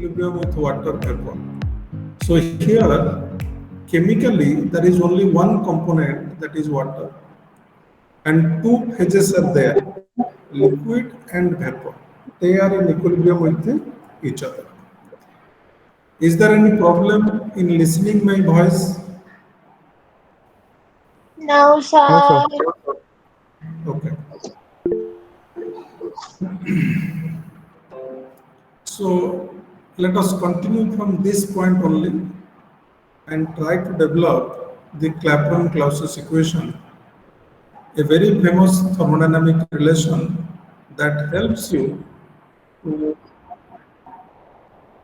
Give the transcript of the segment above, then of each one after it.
equilibrium with water vapor. So here, chemically, there is only one component, that is water, and two phases are there, liquid and vapor. They are in equilibrium with each other. Is there any problem in listening my voice? No, No, sir. sir. Okay. So let us continue from this point only and try to develop the Clapeyron-Clausius equation, a very famous thermodynamic relation that helps you to.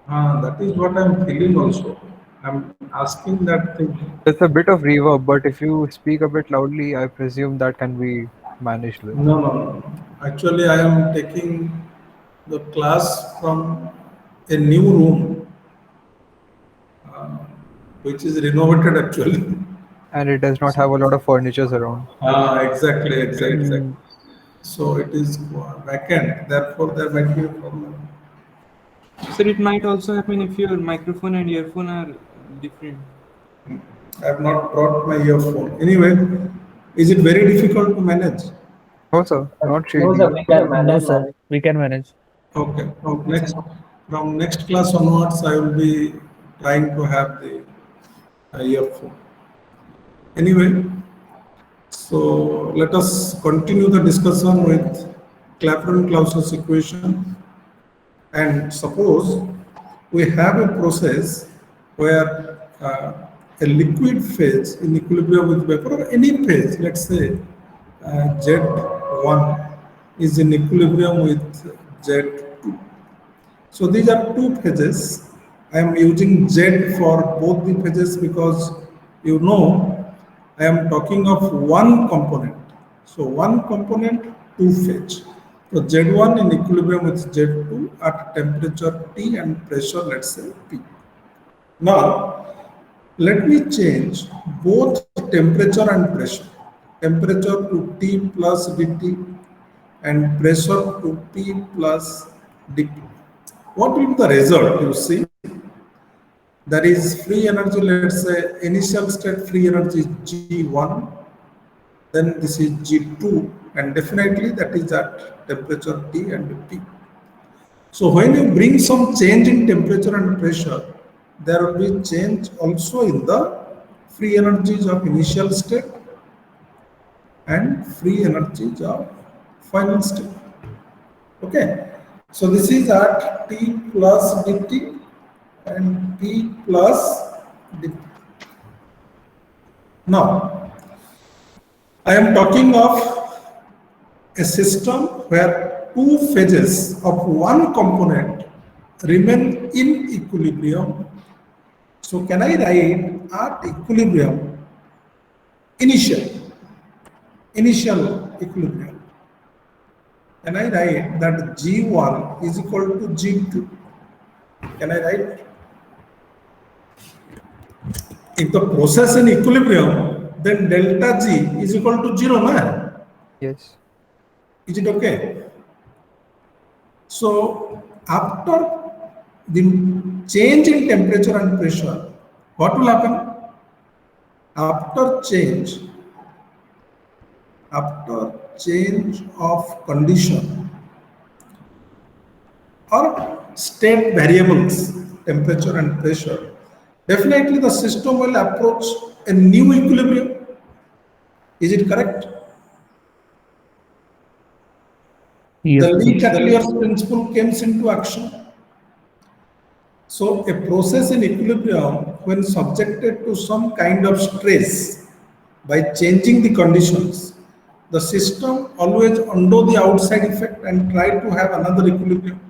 That is what I'm feeling also. I'm asking that thing. There's a bit of reverb, but if you speak a bit loudly, I presume that can be managed with. No, no, no, no. Actually, I am taking the class from a new room, which is renovated actually. And it does not have a lot of furnitures around. Exactly, exactly. Mm. So it is vacant. Therefore, there might be a problem. Sir, it might also happen if your microphone and earphone are different. I have not brought my earphone. Anyway, is it very difficult to manage? No, sir, not No, sir, really. we can No, manage. sir. We can manage. Okay. Next, from next class onwards, I will be trying to have the earphone. Anyway, so let us continue the discussion with Clapeyron-Clausius equation. And suppose we have a process where a liquid phase in equilibrium with vapor, or any phase, let's say Z1 is in equilibrium with Z2. So these are two phases. I am using Z for both the phases because you know I am talking of one component. So one component, two phase. So Z1 in equilibrium with Z2 at temperature T and pressure, let's say P. Now let me change both temperature and pressure. Temperature to T plus dT and pressure to P plus dP. What will be the result? You see, there is free energy, let's say initial state free energy is G1, then this is G2, and definitely that is at temperature T and P. So when you bring some change in temperature and pressure, there will be change also in the free energies of initial state and free energies of final state. Okay, so this is at T plus dt and P plus dt. Now, I am talking of a system where two phases of one component remain in equilibrium. So can I write at equilibrium, initial equilibrium? Can I write that G1 is equal to G2? Can I write? If the process in equilibrium, then delta G is equal to 0, na? Yes. Is it okay? So after the change in temperature and pressure, what will happen? After change of condition or state variables, temperature and pressure, definitely the system will approach a new equilibrium. Is it correct? Yes, The sir. Le Chatelier's principle comes into action. So a process in equilibrium, when subjected to some kind of stress by changing the conditions, the system always undo the outside effect and try to have another equilibrium.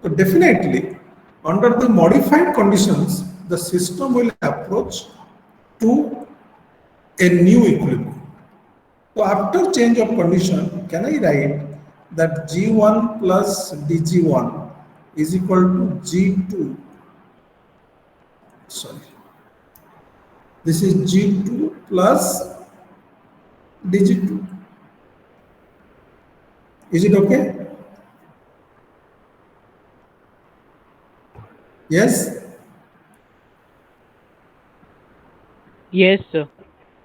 So definitely, under the modified conditions, the system will approach to a new equilibrium. So after change of condition, can I write that G1 plus dG1 is equal to G2? Sorry. This is G2 plus dG2. Is it okay? Yes. Yes, sir.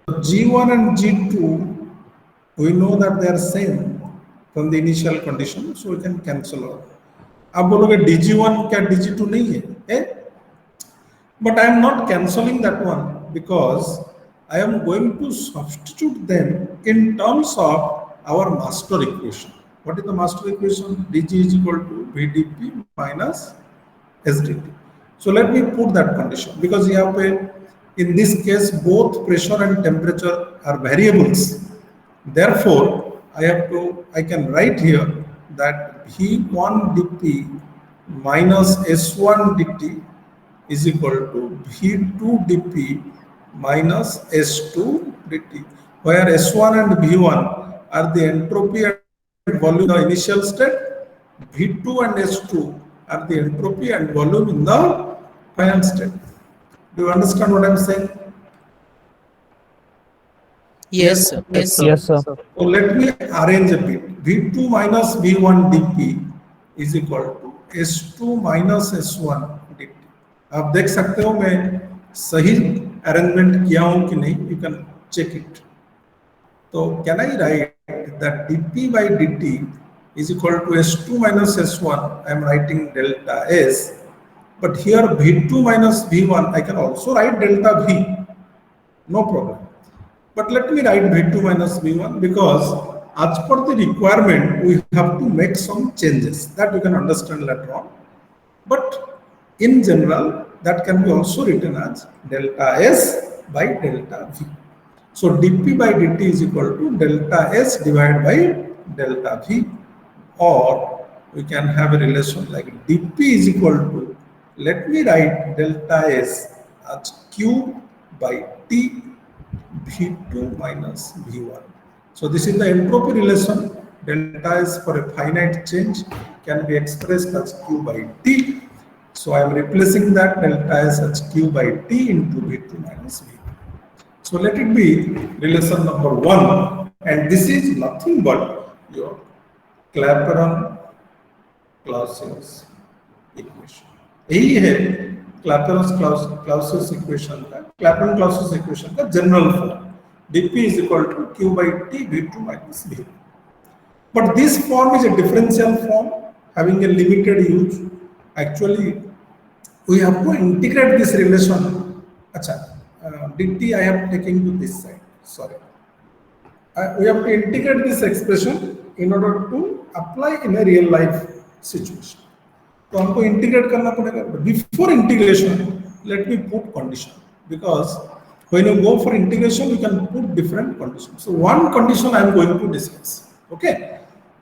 G1 and G2, we know that they are same from the initial condition, so we can cancel out. आप बोलोगे DG1 क्या DG2 नहीं है? Eh? But I am not cancelling that one because I am going to substitute them in terms of our master equation. What is the master equation? DG is equal to VDP minus SDT. So let me put that condition because यहाँ पे in this case both pressure and temperature are variables. Therefore, I can write here that V1 dP minus S1 dt is equal to V2 dP minus S2 dt, where S1 and V1 are the entropy and volume in the initial state, V2 and S2 are the entropy and volume in the final state. Do you understand what I am saying? Yes, sir. Yes, sir. Yes, sir. So let me arrange a bit. V2 minus V1 dP is equal to S2 minus S1 dt. आप देख सकते हो मैं सही arrangement किया हूं कि नहीं, यू कैन चेक इट. तो can I right that dP by dt is equal to S2 minus S1. I am writing delta S, but here V2 minus V1 I can also write delta V, no problem. But let me write V2 minus V1 because as per the requirement we have to make some changes that you can understand later on. But in general that can be also written as delta S by delta V. So dP by dt is equal to delta S divided by delta V, or we can have a relation like dP is equal to, let me write delta S as Q by T V2 minus V1. So this is the entropy relation. Delta S for a finite change can be expressed as Q by T. So I am replacing that delta S as Q by T into V2 minus V1. So let it be relation number 1, and this is nothing but your Clapeyron-Clausius equation. यही है Clapeyron-Clausius equation का, Clapeyron-Clausius equation का general form. dP is equal to Q by T V2 minus V1. But this form is a differential form having a limited use. Actually, we have to integrate this relation. Acha, dt I have taken to this side. Sorry. We have to integrate this expression in order to apply in a real life situation. तो हमको integrate करना पड़ेगा. Before integration, let me put condition, because when you go for integration, you can put different conditions. So one condition I am going to discuss. Okay,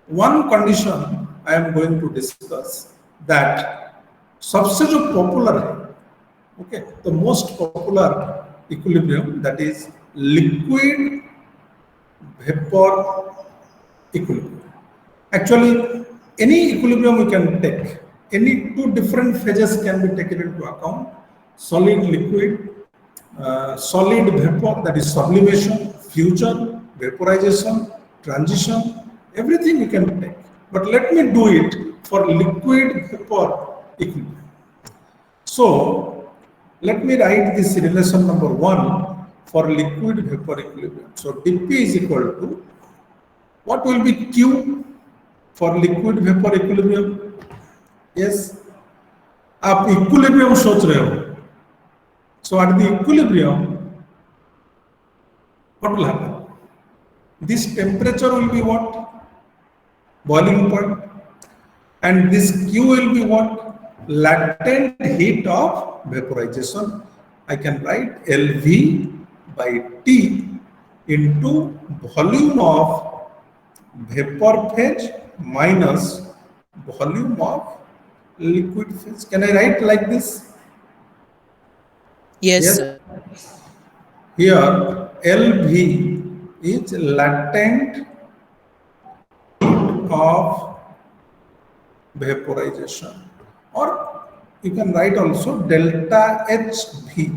one condition I am going to discuss that सबसे जो popular है, okay, the most popular equilibrium, that is liquid vapor equilibrium. Actually, any equilibrium we can take. Any two different phases can be taken into account: solid, liquid, solid, vapor, that is sublimation, fusion, vaporization, transition, everything we can take. But let me do it for liquid vapor equilibrium. So let me write this relation number 1 for liquid vapor equilibrium. So dP is equal to, what will be Q for liquid vapor equilibrium? Yes, आप equilibrium सोच रहे हो. So at the equilibrium, what will happen? This temperature will be what? Boiling point. And this Q will be what? Latent heat of vaporization. I can write LV by T into volume of vapor phase minus volume of liquid phase. Can I write like this? Yes, sir. Here LV is latent heat of vaporization, or you can write also delta HV,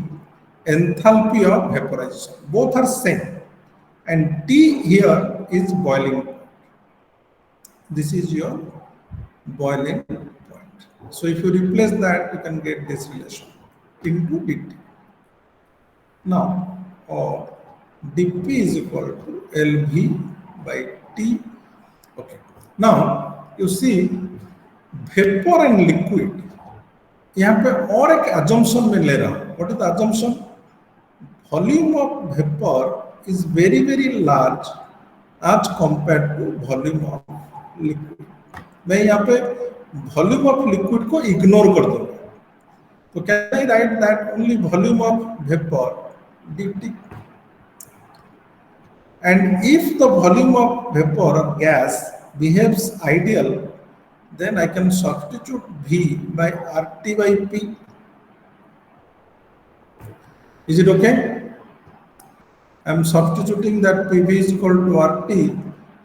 enthalpy of vaporization. Both are same, and T here is boiling point. This is your boiling point. So if you replace that, you can get this relation into dt. Now, dp is equal to lv by t. Okay. Now, you see, vapor and liquid. यहाँ पे और एक assumption में ले रहा हूँ. What is the assumption? Volume of vapor is very very large as compared to volume of liquid. मैं यहाँ पे volume of liquid को ignore कर दूँगा. So can I write that only volume of vapor dt? And if the volume of vapor or gas behaves ideal, then I can substitute V by RT by P. Is it okay? I am substituting that PV is equal to RT,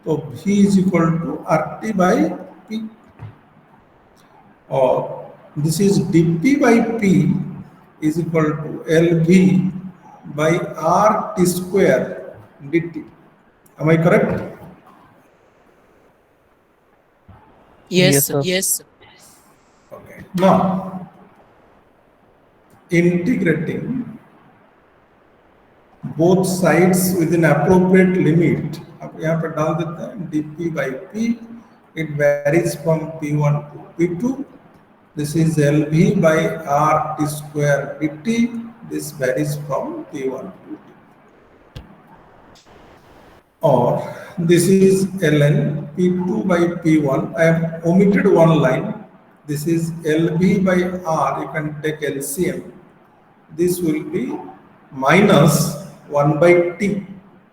so V is equal to RT by P. Or this is dP by P is equal to LV by RT square dt. Am I correct? Yes, sir. yes. Okay. Now, integrating both sides within appropriate limit. अब यहाँ पे डाल देते हैं dP by P. It varies from P1 to P2. This is LV by RT square dt. This varies from P1 to P2. Or this is ln P2 by P1. I have omitted one line. This is LV by R. You can take LCM. This will be minus 1 by T,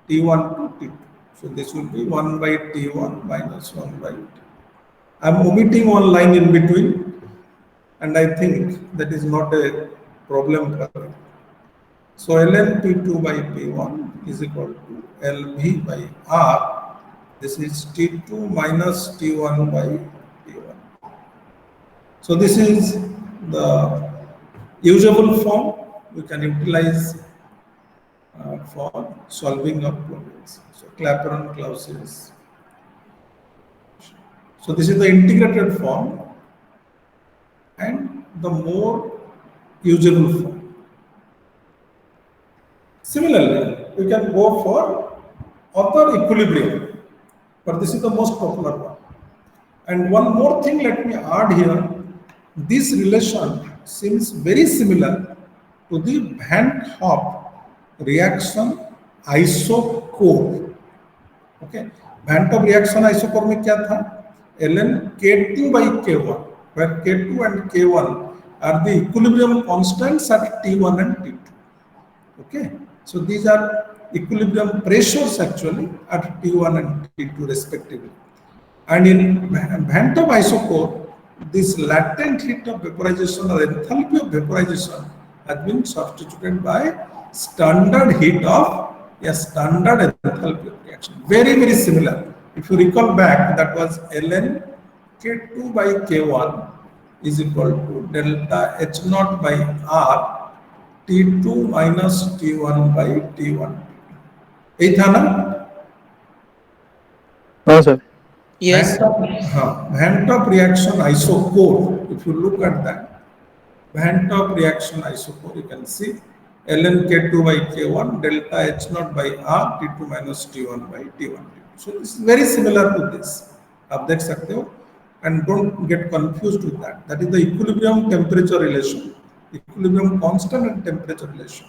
T1 to T2. So this will be 1 by T1 minus 1 by T. I am omitting one line in between, and I think that is not a problem for me. So ln P2 by P1 is equal to LV by R. This is T2 minus T1 by T1. So this is the usable form we can utilize for solving of problems. So Clapeyron-Clausius. So this is the integrated form and the more usable form. Similarly, we can go for other equilibrium, but this is the most popular one. And one more thing, let me add here. This relation seems very similar to the Van 't Hoff reaction isochore. Okay, Van 't Hoff reaction isochore में क्या था? ln K2 by K1, where K2 and K1 are the equilibrium constants at T1 and T2. Okay, so these are equilibrium pressures actually at T1 and T2 respectively. And in Van 't Hoff isochore, this latent heat of vaporization or enthalpy of vaporization has been substituted by standard heat of a standard enthalpy of reaction. Very, very similar. If you recall back, that was ln K2 by K1 is equal to delta H0 by R T2 minus T1 by T1. यही था ना? No, sir. Yes, Van 't Hoff reaction isochore. If you look at that, Van 't Hoff reaction isochore, you can see ln K2 by K1 delta H0 by R T2 minus T1 by T1. So this is very similar to this. आप देख सकते हो, and don't get confused with that. That is the equilibrium temperature relation, equilibrium constant and temperature relation.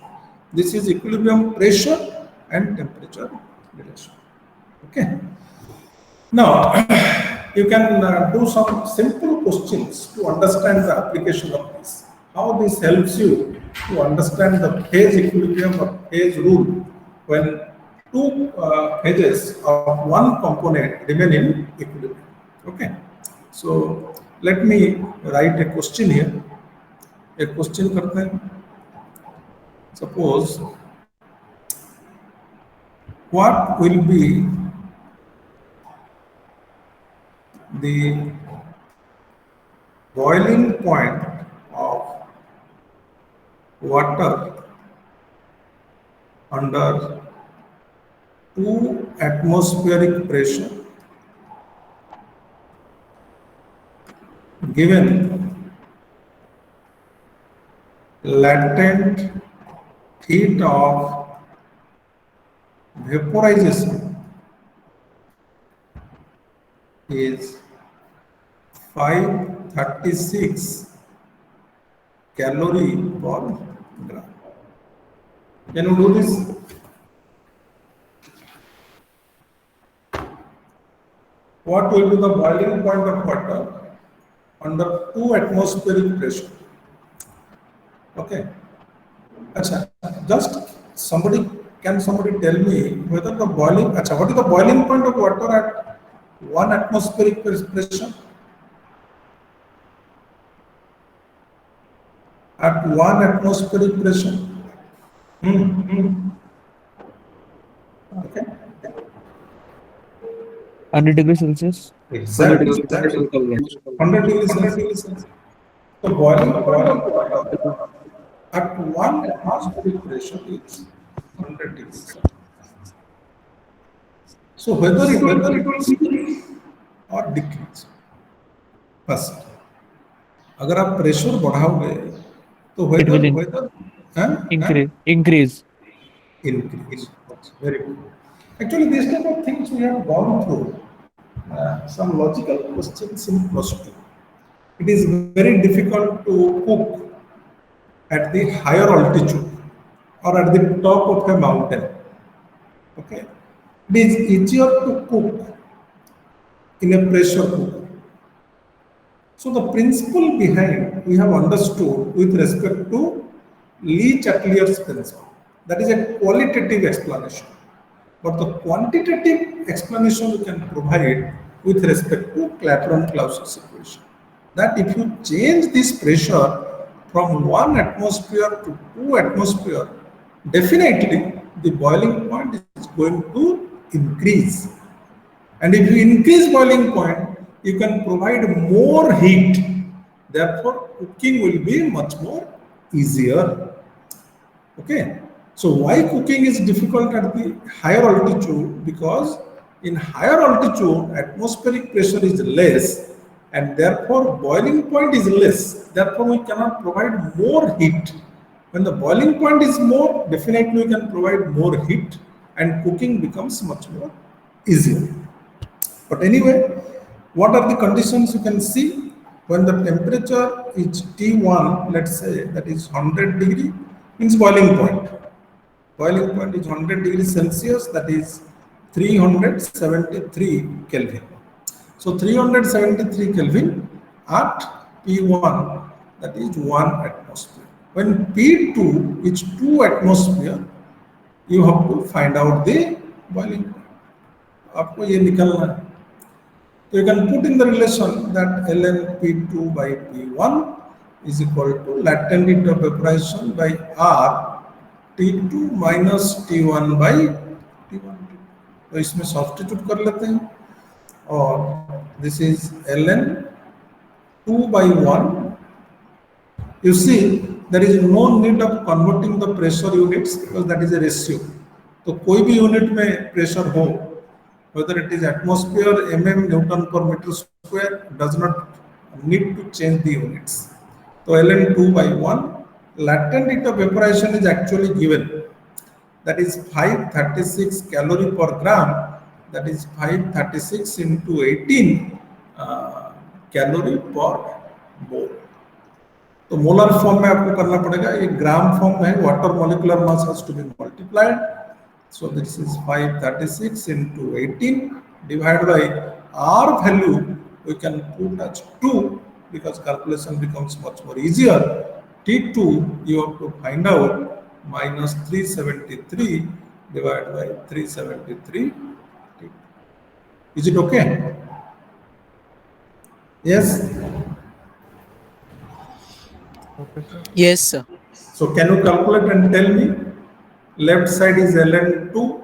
This is equilibrium pressure and temperature relation. Okay. Now, you can do some simple questions to understand the application of this. How this helps you to understand the phase equilibrium or phase rule when two phases of one component remain in equilibrium. Okay. So, let me write a question here. A question करते हैं. Suppose, what will be the boiling point of water under 2 atmospheric pressure given latent heat of vaporization is 536 calorie per gram. Can you do this? What will be the boiling point of water under 2 atmospheric pressure? Okay. Acha, just can somebody tell me whether the boiling, acha, what is the boiling point of water at 1 atmospheric pressure? At 1 atmospheric pressure? Okay. 100 degrees Celsius. Exactly. 100 degrees Celsius. The boiling point of water at 1 atmospheric pressure is 100 degrees. So whether it will increase or decrease, first, अगर आप pressure बढ़ाओगे तो It will whether increase. increase. Very good. Actually, these type of things we have gone through. Some logical questions in +2. It is very difficult to cook at the higher altitude or at the top of a mountain. Okay, it is easier to cook in a pressure cooker. So the principle behind we have understood with respect to Le-Chatelier's principle. That is a qualitative explanation. But the quantitative explanation we can provide with respect to Clapeyron-Clausius equation. That if you change this pressure from 1 atmosphere to 2 atmosphere, definitely the boiling point is going to increase. And if you increase boiling point, you can provide more heat. Therefore, cooking will be much more easier. Okay. So why cooking is difficult at the higher altitude? Because in higher altitude, atmospheric pressure is less and therefore boiling point is less. Therefore, we cannot provide more heat. When the boiling point is more, definitely we can provide more heat and cooking becomes much more easier. But anyway, what are the conditions you can see? When the temperature is T1, let's say that is 100 degree, means boiling point. Boiling point is 100 degrees Celsius, that is 373 Kelvin. So 373 Kelvin at P1, that is 1 atmosphere. When P2 is 2 atmosphere, you have to find out the boiling point. आपको ये निकालना है. So you can put in the relation that ln P2 by P1 is equal to latent heat of vaporization by R T2 minus T1 by T1. तो इसमें substitute कर लेते हैं और this is ln 2 by 1. You see there is no need of converting the pressure units because that is a ratio. तो कोई भी unit में प्रेशर हो, whether it is atmosphere, mm, Newton per meter square, does not need to change the units. So ln 2 by 1, latent heat of vaporization is actually given. That is 536 calorie per gram. That is 536 into 18 calorie per mole. तो molar form में आपको करना पड़ेगा, ये gram form में water molecular mass has to be multiplied. So this is 536 into 18 divided by R value we can put as 2 because calculation becomes much more easier. T2 you have to find out minus 373 divided by 373. Is it okay? Yes? Okay, sir. Yes, sir. So can you calculate and tell me? Left side is ln 2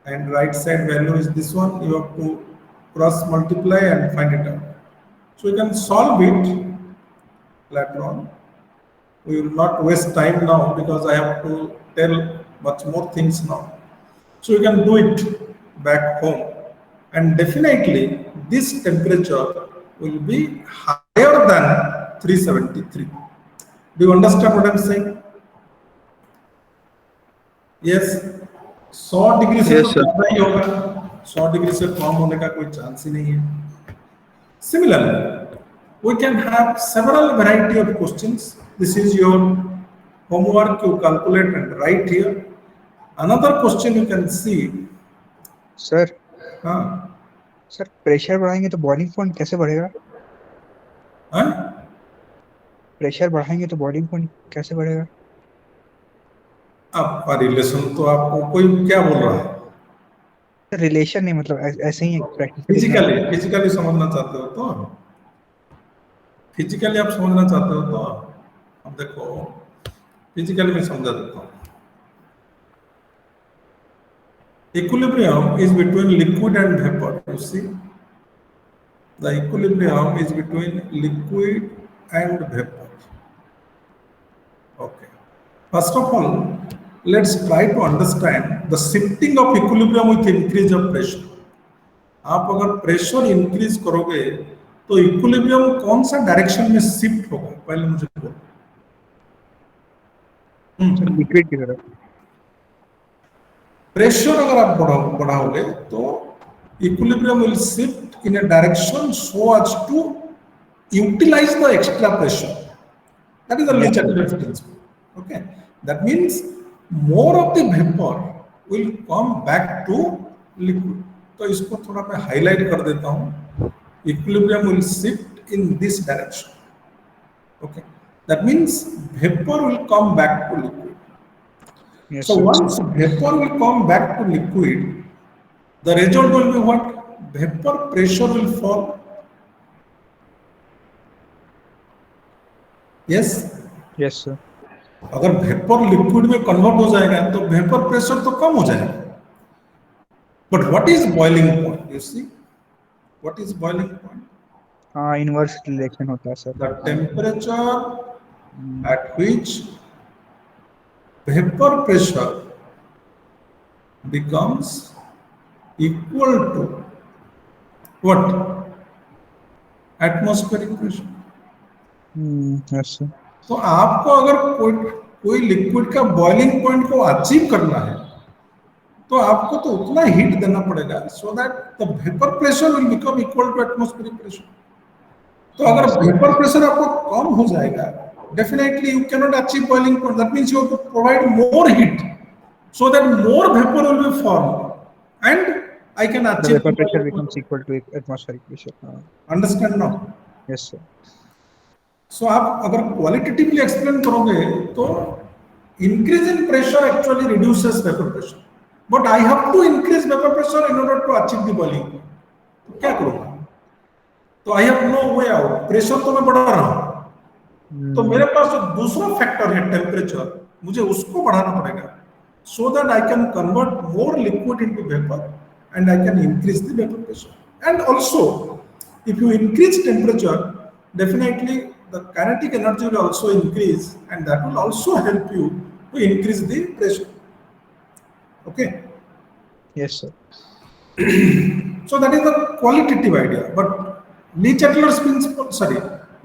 and right side value is this one. You have to cross multiply and find it out. So you can solve it later on. We will not waste time now because I have to tell much more things now. So you can do it back home and definitely this temperature will be higher than 373. Do you understand what I'm saying? Yes. 100 degree से Yes, तो sir. ज्यादा ही होगा, 100 degree से कम होने का कोई chance ही नहीं है. Similarly, we can have several variety of questions. This is your homework. You calculate and write here. Another question you can see. Sir हाँ, सर प्रेशर बढ़ाएंगे तो बॉइलिंग पॉइंट कैसे बढ़ेगा? हाँ? प्रेशर बढ़ाएंगे तो बॉइलिंग पॉइंट कैसे बढ़ेगा? आपका रिलेशन तो आपको कोई क्या बोल रहा है? रिलेशन नहीं, मतलब ऐसे ही प्रैक्टिस फिजिकली समझना चाहते हो तो फिजिकली आप समझना चाहते हो तो अब देखो, फिजिकली मैं समझा देता हूँ. Equilibrium is between liquid and vapor. You see, the equilibrium is between liquid and vapor. Okay. First of all, let's try to understand the shifting of equilibrium with increase of pressure. आप अगर pressure increase करोगे तो equilibrium कौन सा direction में shift होगा, पहले मुझे बोलो. लिक्विड की तरफ. प्रेशर अगर आप बढ़ाओगे तो equilibrium will shift in a direction so as to utilize the extra pressure. That is the Le Chatelier's principle. Okay, that means more of the vapor will come back to liquid. तो इसको थोड़ा मैं highlight कर देता हूँ. Equilibrium will shift in this direction. Okay, that means vapor will come back to liquid. Yes, So sir. once vapor will come back to liquid, the result will be what? Vapor pressure will fall. Yes. Yes, sir. अगर vapour liquid में convert हो जाएगा तो vapour pressure तो कम हो जाएगा. But what is boiling point? You see, what is boiling point? हाँ, इनवर्स रिलेशन होता है sir. The temperature at which vapor pressure becomes equal to what? Atmospheric pressure. Yes, sir. तो आपको अगर कोई लिक्विड का बॉइलिंग पॉइंट को achieve करना है तो आपको तो उतना हीट देना पड़ेगा so that the vapour pressure will become equal to atmospheric pressure. तो अगर वेपर प्रेशर आपको कम हो जाएगा, definitely you cannot achieve boiling point. That means you have to provide more heat so that more vapor will be formed and I can The achieve vapor pressure becomes equal to atmospheric pressure. Understand now? Yes, sir. So आप अगर qualitatively explain करोगे तो increase in pressure actually reduces vapor pressure, but I have to increase vapor pressure in order to achieve the boiling point. तो क्या करूँगा? तो I have no way out. Pressure तो मैं बढ़ा रहा हूँ, तो मेरे पास जो दूसरा फैक्टर है टेम्परेचर, मुझे उसको बढ़ाना पड़ेगा so that I can convert more liquid into vapour and I can increase the vapour pressure. And also if you increase temperature, definitely the kinetic energy will also increase and that will also help you to increase the pressure. Okay. Yes, sir. So that is the qualitative idea, but Le Chatelier's principle,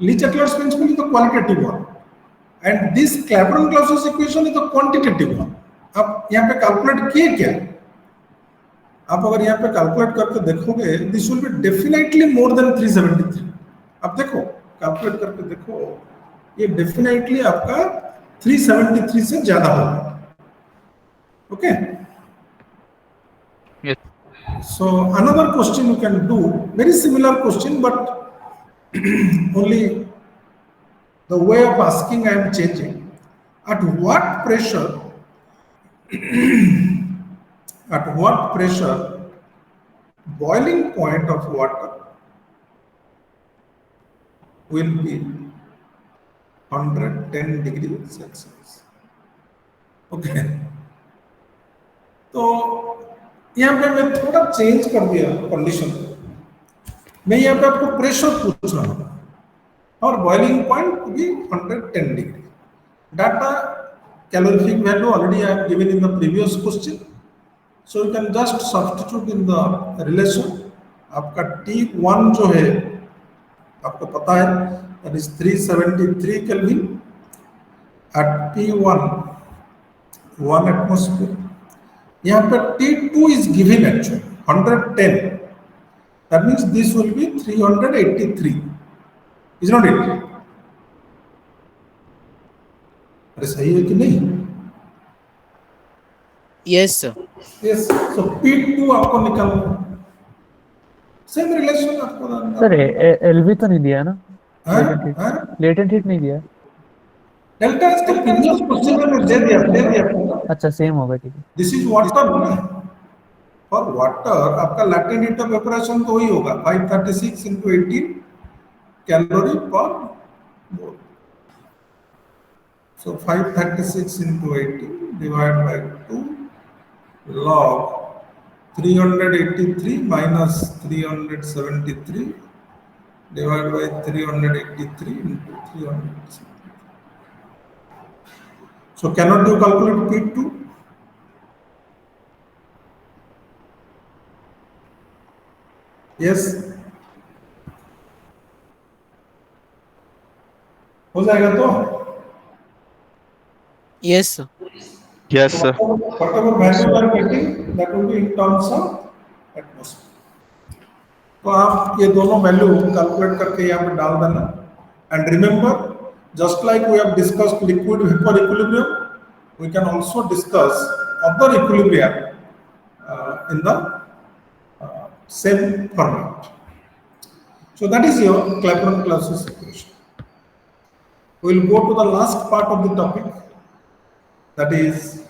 Le Chatelier's principle is the qualitative one, and this Clapeyron-Clausius equation is the quantitative one. आप यहाँ पे calculate किए क्या? आप अगर यहाँ पे calculate करके देखोगे, this will be definitely more than 373. आप देखो, कैलकुलेट करके देखो, ये definitely आपका 373 से ज्यादा होगा. Okay? Yes. So another question you can do, very similar question, but only the way of asking I am changing. At what pressure boiling point of water will be 110 degrees Celsius? Okay. तो यहाँ पे मैं थोड़ा change कर दिया condition. मैं यहाँ पे आपको प्रेशर पूछ रहा हूँ और बॉइलिंग पॉइंट भी 110 degree. Data calorific value already I have given in the previous question, so you can just substitute in the relation. आपका T1 जो है आपको पता है, that is 373 Kelvin, at T1 1 atmosphere. यहाँ पे T2 is given actually 110. That means this will be 383. Is not it? अरे सही है कि नहीं? Yes, sir. Yes. So P2 आपको निकालना. Same relation आपको. सर एलवी तो नहीं दिया ना? हाँ? लेटेंट हीट नहीं दिया? डेल्टा एस तो प्रीवियस क्वेश्चन में दे दिया. अच्छा सेम होगा, ठीक है. This is water. For water आपका लैटेंट हीट ऑफ इवेपोरेशन तो वही होगा 536 into 18 कैलोरी पर मोल. So 536 into 18 divided by 2 log 383 minus 373 divided by 383 into 373. So cannot you calculate P2? Yes. हो जाएगा तो? Yes, sir. Yes, sir. Whatever value you are getting, that will be in terms of atmosphere. तो आप ये दोनों value calculate करके यहाँ पे डाल देना. And remember, just like we have discussed liquid vapor equilibrium, we can also discuss other equilibria in the same format. So that is your Clapeyron-Clausius equation. We will go to the last part of the topic, that is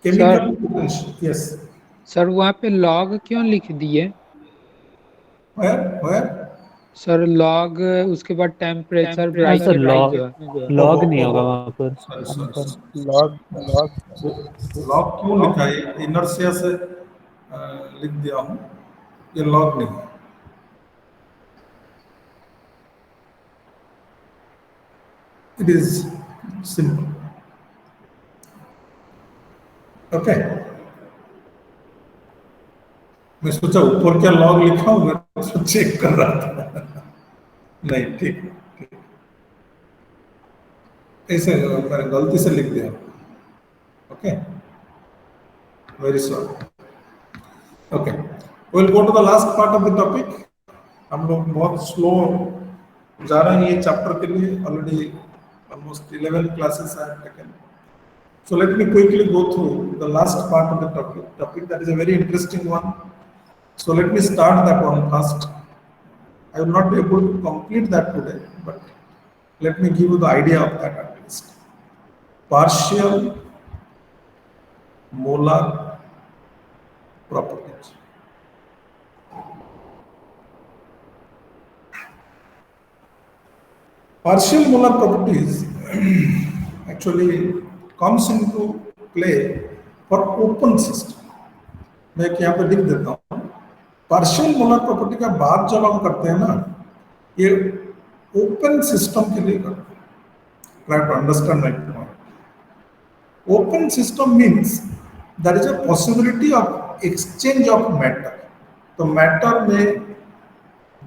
chemical potential. Yes. Sir वहाँ पे log क्यों लिख दिए? Where? Sir log उसके बाद temperature नहीं sir, price log नहीं होगा वहाँ पर. Log. लॉग क्यों लिखा है? इनर्शिया से लिख दिया हूँ. ये लॉग नहीं है. It is simple. Okay. मैं सोचा ऊपर क्या लॉग लिखा हूँ, मैं तो चेक कर रहा था. नहीं, ठीक. ऐसे मैंने गलती से लिख दिया. Okay, very sorry. Okay, we'll go to the last part of the topic. हम लोग बहुत स्लो जा रहे हैं ये चैप्टर के लिए. Already almost 11 classes I have taken. So let me quickly go through the last part of the topic that is a very interesting one. So let me start that one first. I will not be able to complete that today, but let me give you the idea of that at least. Partial molar properties. Partial molar properties actually comes into play for open system. मैं यहाँ पे लिख देता हूँ. Partial molar property का बात जब हम करते हैं ना, ये ओपन सिस्टम के लिए करते हैं. Try to understand my point. Open system means there is a possibility of exchange of matter. तो matter may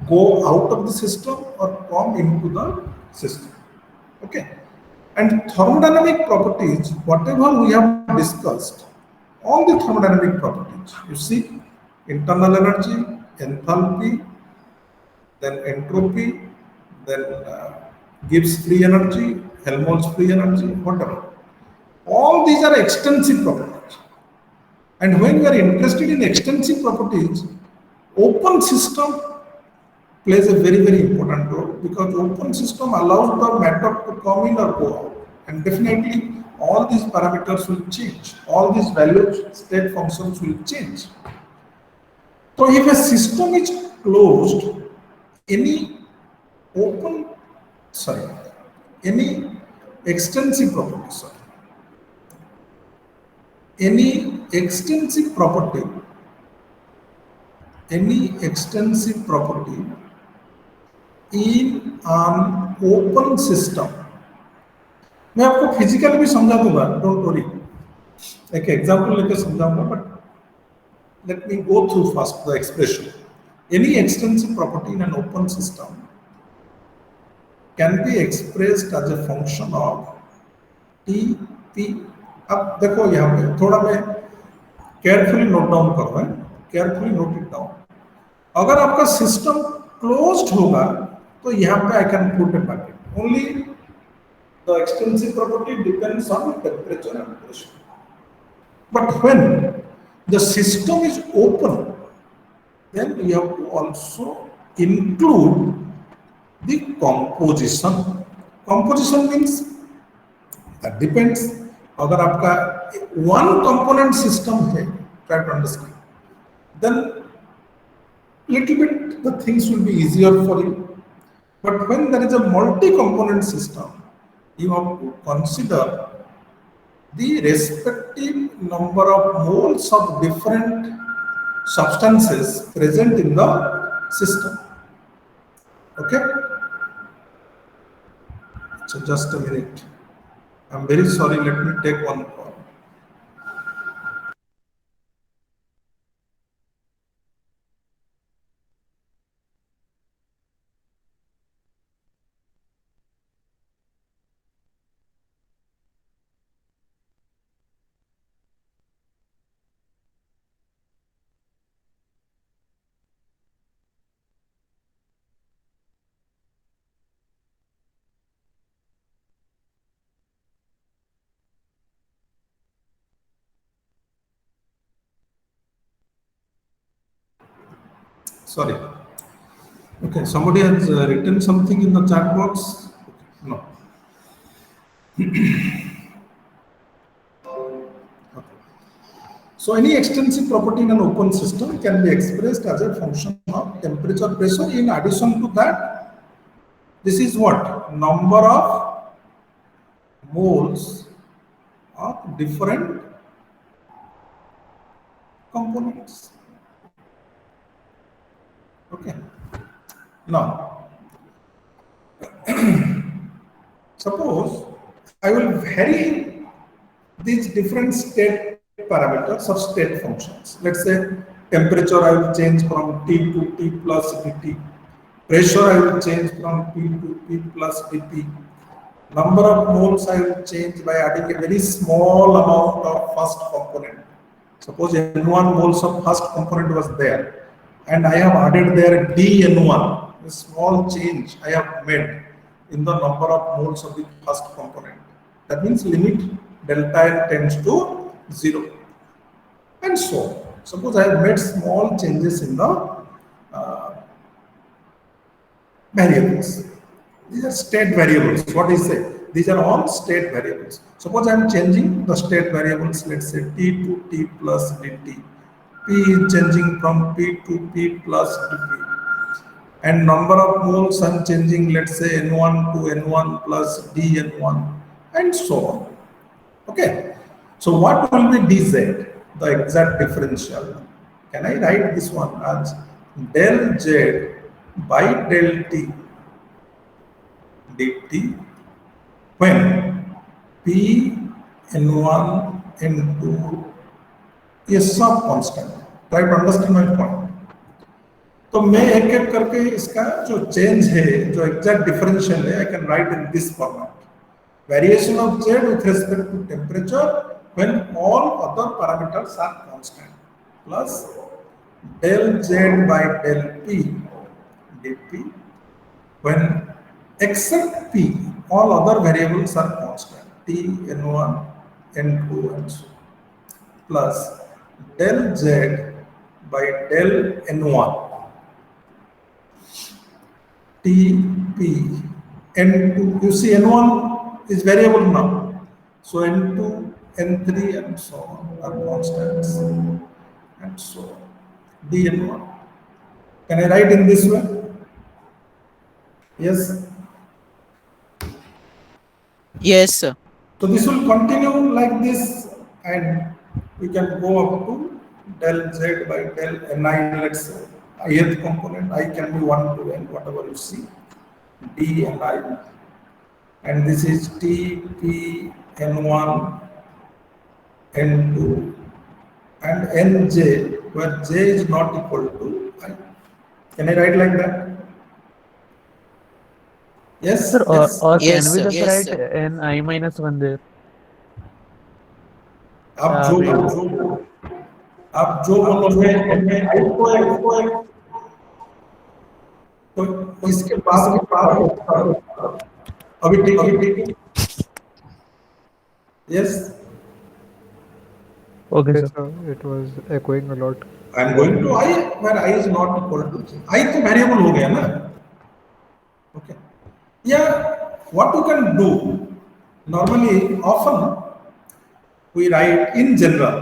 go out of the system or come into the system. Okay. And thermodynamic properties, whatever we have discussed, all the thermodynamic properties, you see, internal energy, enthalpy, then entropy, then Gibbs free energy, Helmholtz free energy, whatever. All these are extensive properties. And when we are interested in extensive properties, open system plays a very, very important role, because open system allows the matter to come in or go out. And definitely all these parameters will change. All these values, state functions will change. So if a system is closed, any extensive property, any extensive property in an open system. मैं आपको physically भी समझा दूंगा, don't worry. एक example लेकर समझाऊंगा, but let me go through first the expression. Any extensive property in an open system can be expressed as a function of T P. अब देखो यहाँ पे थोड़ा मैं केयरफुली नोट डाउन कर रहा हूँ, केयरफुली नोट इट डाउन। अगर आपका सिस्टम क्लोज्ड होगा तो यहाँ पे I can put A packet. Only the extensive property depends on temperature and pressure. But when the system is open, then you have to also include the composition. Composition means that depends. अगर आपका one component system है, try to understand, then little bit the things will be easier for you. But when there is a multi-component system, you have to consider the respective number of moles of different substances present in the system. Okay? So just a minute. I'm very sorry, let me take one call. Sorry. Okay, somebody has written something in the chat box. No. Okay. So any extensive property in an open system can be expressed as a function of temperature, pressure. In addition to that, this is what? Number of moles of different components. Okay. Now, suppose I will vary these different state parameters of state functions. Let's say temperature I will change from T to T plus dt. Pressure I will change from P to P plus dt. Number of moles I will change by adding a very small amount of first component. Suppose N1 moles of first component was there, and I have added there dN1, a small change I have made in the number of moles of the first component. That means limit delta N tends to 0, and so on. Suppose I have made small changes in the variables. These are state variables. What is it? These are all state variables. Suppose I am changing the state variables, let's say T to T plus dt. P is changing from P to P plus dP. And number of moles I am changing, let's say N1 to N1 plus dN1, and so on. Okay. So what will be dz, the exact differential? Can I write this one as del z by del t dt when P N1 N2 is sub constant? Try to understand my point. तो मैं एक एक करके इसका जो change है, जो exact differential है, आई can right in this format. Variation of z with respect to temperature when all other parameters are constant plus del z by del p dp when except p all other variables are constant, t, n1, n2 and so on, plus del z by del n1 t, p, n2. You see n1 is variable now, so n2, n3 and so on are constants and so on, dn1. Can I write in this way? Yes? Yes, sir. So this will continue like this, and we can go up to del z by del ni, let's say ith component, I can be 1 to n, whatever you see, d and I. And this is T, P, N1, N2, and Nj, where j is not equal to I. Can I write like that? Yes? Sir, Yes. or Yes, can we sir. just Yes, write sir. n I minus 1 there? आप जो बोलोगे I को तो इसके बाद अभी ठीक है yes Okay, Okay, sir. sir. It was echoing a lot. I am going to I where I is not equal to I तो वेरिएबल हो गया ना ओके या what you can do normally often we write in general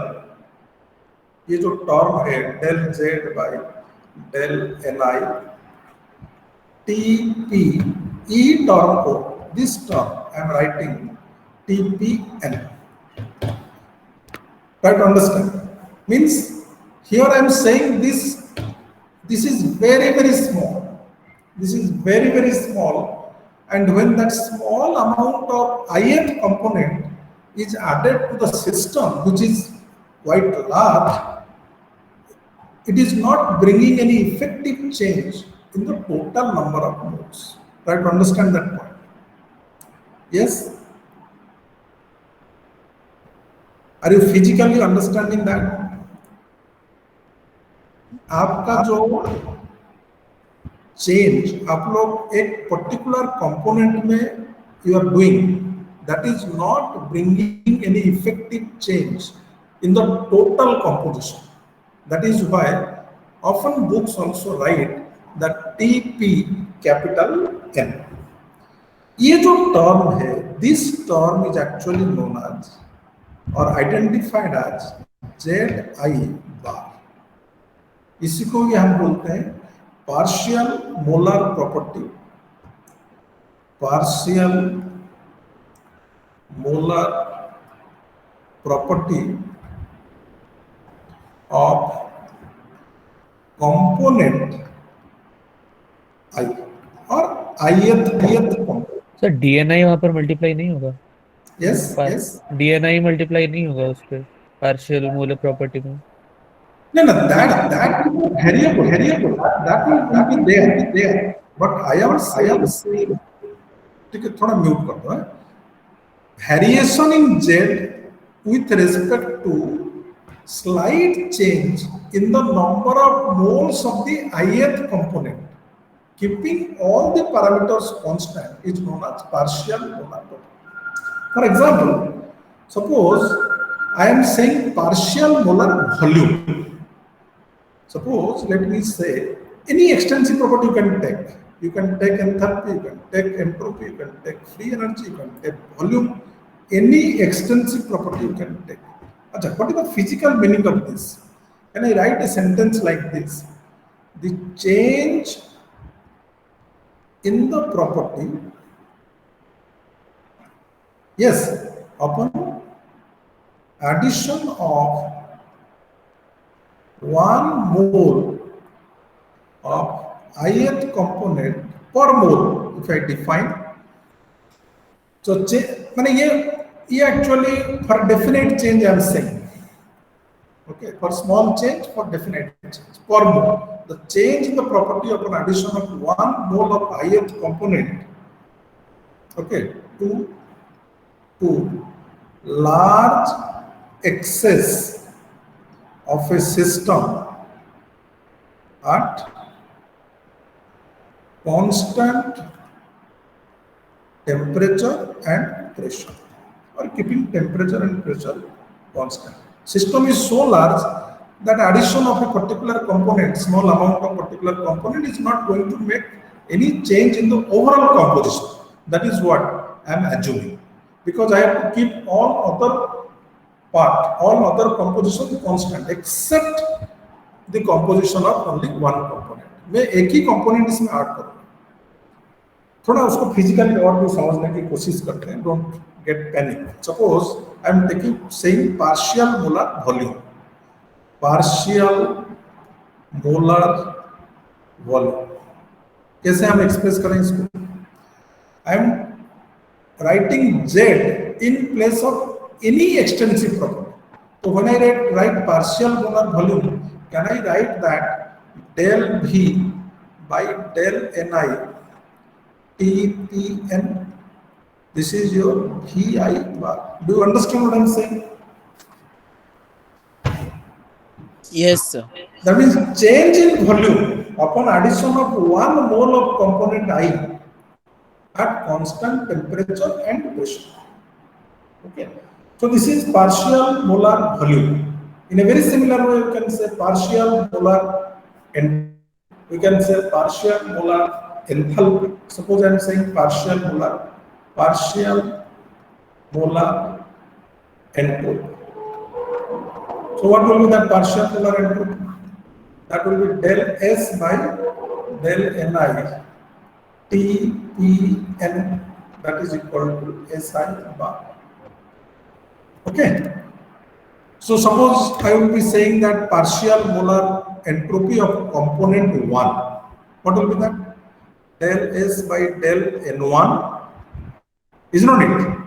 ये जो term है del Z by del n i T P E term को this term I am writing T P n try to understand means here I am saying this is very small, this is very small, and when that small amount of ith component is added to the system which is quite large, it is not bringing any effective change in the total number of nodes. Try to understand that point. Yes, are you physically understanding that? आपका जो change आप लोग एक particular component में you are doing that is not bringing any effective change in the total composition. That is why often books also write that TP capital N. ये जो term है this term is actually known as और identified as Z i bar. इसी को ये हम बोलते हैं partial molar property. Partial molar property of component i और ith कंपोनेंट. सर डीएनआई वहां पर मल्टीप्लाई नहीं होगा? यस यस डीएनआई मल्टीप्लाई नहीं होगा उस पे पार्शियल मोलर प्रॉपर्टी में? No, that variable that will be there. But I am saying, ठीक है थोड़ा म्यूट कर दो. Variation in Z with respect to slight change in the number of moles of the ith component, keeping all the parameters constant, is known as partial molar property. For example, suppose I am saying partial molar volume. Suppose, let me say, any extensive property you can take. You can take enthalpy, you can take entropy, you can take free energy, you can take volume. Any extensive property you can take. Achha, what is the physical meaning of this? Can I write a sentence like this? The change in the property, yes, upon addition of 1 mole of ith component per mole, if I define. So माने ये actually for definite change I am saying. Okay, for small change, for definite change per mole. The change in the property upon addition of 1 mole of ith component, okay, to large excess of a system at constant temperature and pressure, or keeping temperature and pressure constant. System is so large that addition of a particular component, small amount of particular component, is not going to make any change in the overall composition. That is what I am assuming, because I have to keep all other composition constant except the composition of only one component. मैं एक ही component इसमें add करूँगा. थोड़ा उसको physically और भी समझने की कोशिश करते हैं. Don't get panic. Suppose I am saying partial molar volume. Partial molar volume. कैसे हम एक्सप्रेस करें इसको? I am writing Z in place of any extensive property. So when I write partial molar volume, can I write that del V by del Ni Tpn? This is your Vi bar. Do you understand what I am saying? Yes, sir. That means change in volume upon addition of 1 mole of component I at constant temperature and pressure. Okay. So this is partial molar volume. In a very similar way, you can say partial molar enthalpy. We can say partial molar enthalpy. Suppose I am saying partial molar entropy. So what will be that partial molar entropy? That will be del S by del Ni Tpn, that is equal to Si bar. Okay. So suppose I will be saying that partial molar entropy of component 1. What will be that? Del S by del N1, is not it?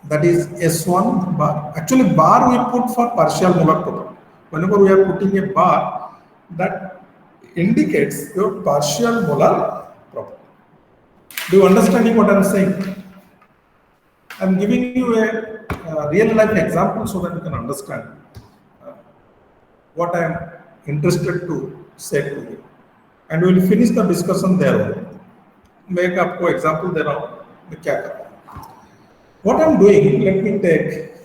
That is S1 bar. Actually, bar we put for partial molar property. Whenever we are putting a bar, that indicates your partial molar property. Do you understand what I am saying? I am giving you a real life example so that you can understand what I am interested to say to you. And we will finish the discussion there. मैं एक आपको example दे रहा हूँ मैं क्या कर रहा हूँ. What I am doing, let me take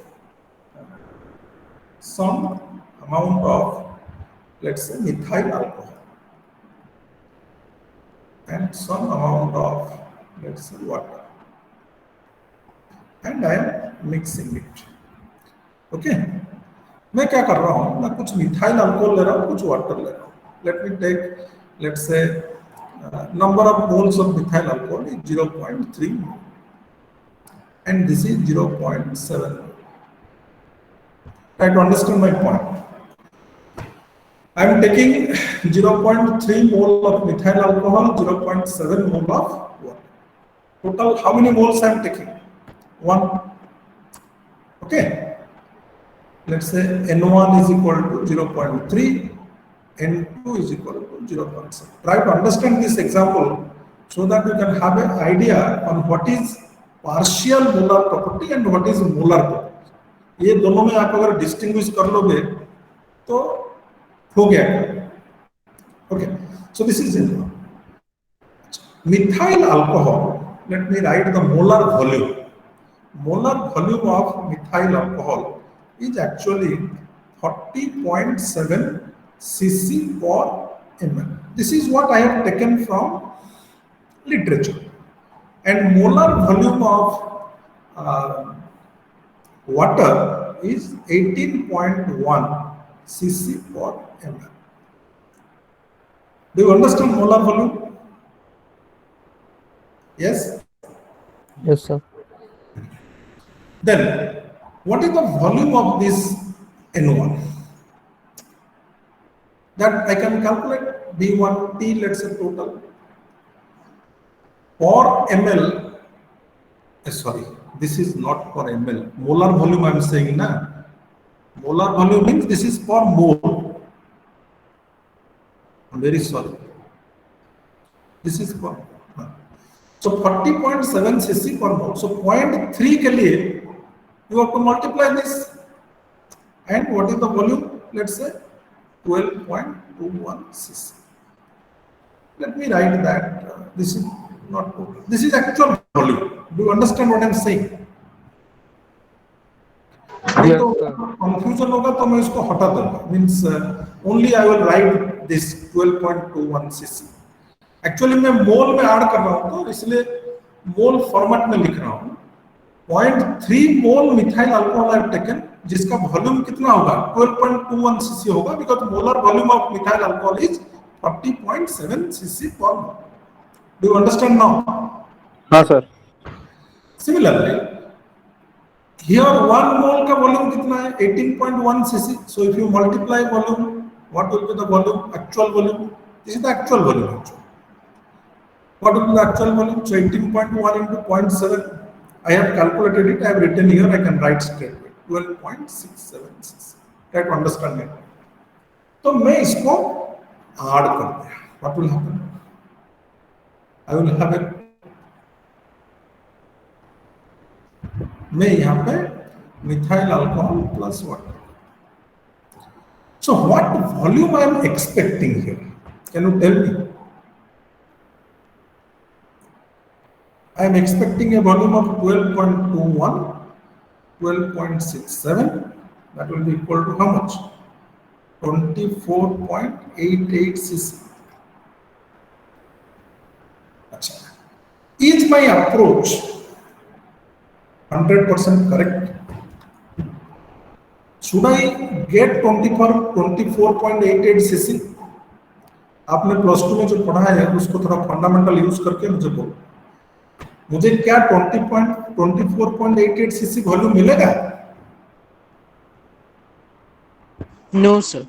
some amount of, let's say, methyl alcohol and some amount of, let's say, water, and I am mixing it. Okay. मैं क्या कर रहा हूँ, मैं कुछ मिथाइल अल्कोहल ले रहा हूँ, कुछ वाटर ले रहा हूँ. Let me take, let's say, number of moles of methyl alcohol is 0.3 mole, and this is 0.7 mole. Try to understand my point. I am taking 0.3 mole of methyl alcohol, 0.7 mole of water. Total, how many moles I am taking? 1. Okay. Let's say N1 is equal to 0.3, N2 is equal to 0.7. Try to understand this example so that you can have an idea on what is partial molar property and what is molar property. ये दोनों में आप अगर distinguish कर लोगे तो हो गया. Okay, so this is it. Methyl alcohol, let me write the molar volume. Molar volume of methyl alcohol is actually 40.7 cc per ml. This is what I have taken from literature. And molar volume of water is 18.1 cc per ml. Do you understand molar volume? Yes? Yes, sir. Then, what is the volume of this N1? That I can calculate B1T, let's say total. Per ml, sorry, this is not per ml. Molar volume I am saying, na? Molar volume means this is per mole. I'm very sorry. This is per. So 40.7 cc per mole. So 0.3 के लिए you have to multiply this. And what is the volume? Let's say 12.21 cc. Let me write that. This is not total. This is actual volume. Do you understand what I am saying? Yes, तो sir. confusion होगा तो मैं इसको हटा दूंगा. Means only I will write this 12.21 cc. Actually मैं मोल में add कर रहा हूँ तो इसलिए मोल फॉर्मेट में लिख रहा हूँ. 0.3 mole methyl alcohol I have taken, जिसका वॉल्यूम कितना होगा? 12.21 cc होगा, because molar volume of methyl alcohol is 40.7 cc per mole. Do you understand now? हाँ sir. Similarly, here 1 mole का volume कितना है? 18.1 cc. So if you multiply volume, what will be the volume? Actual volume. This is the actual volume. Actually. What will be the actual volume? So 18.1 into 0.7. I have calculated it. I have written here. I can write straight away. 12.67 cc. Try to understand it. तो मैं इसको add कर दिया. What will happen? I will have it. मैं यहाँ पे methyl alcohol plus water. So what volume I am expecting here? Can you tell me? I am expecting a volume of 12.21, 12.67. That will be equal to how much? 24.88 cc. Achha. Is my approach 100% correct? Should I get 24.88 cc? आपने plus two में जो पढ़ा है उसको थोड़ा fundamental use करके मुझे बोलो, मुझे क्या 24.88 सीसी वॉल्यूम मिलेगा? No, sir.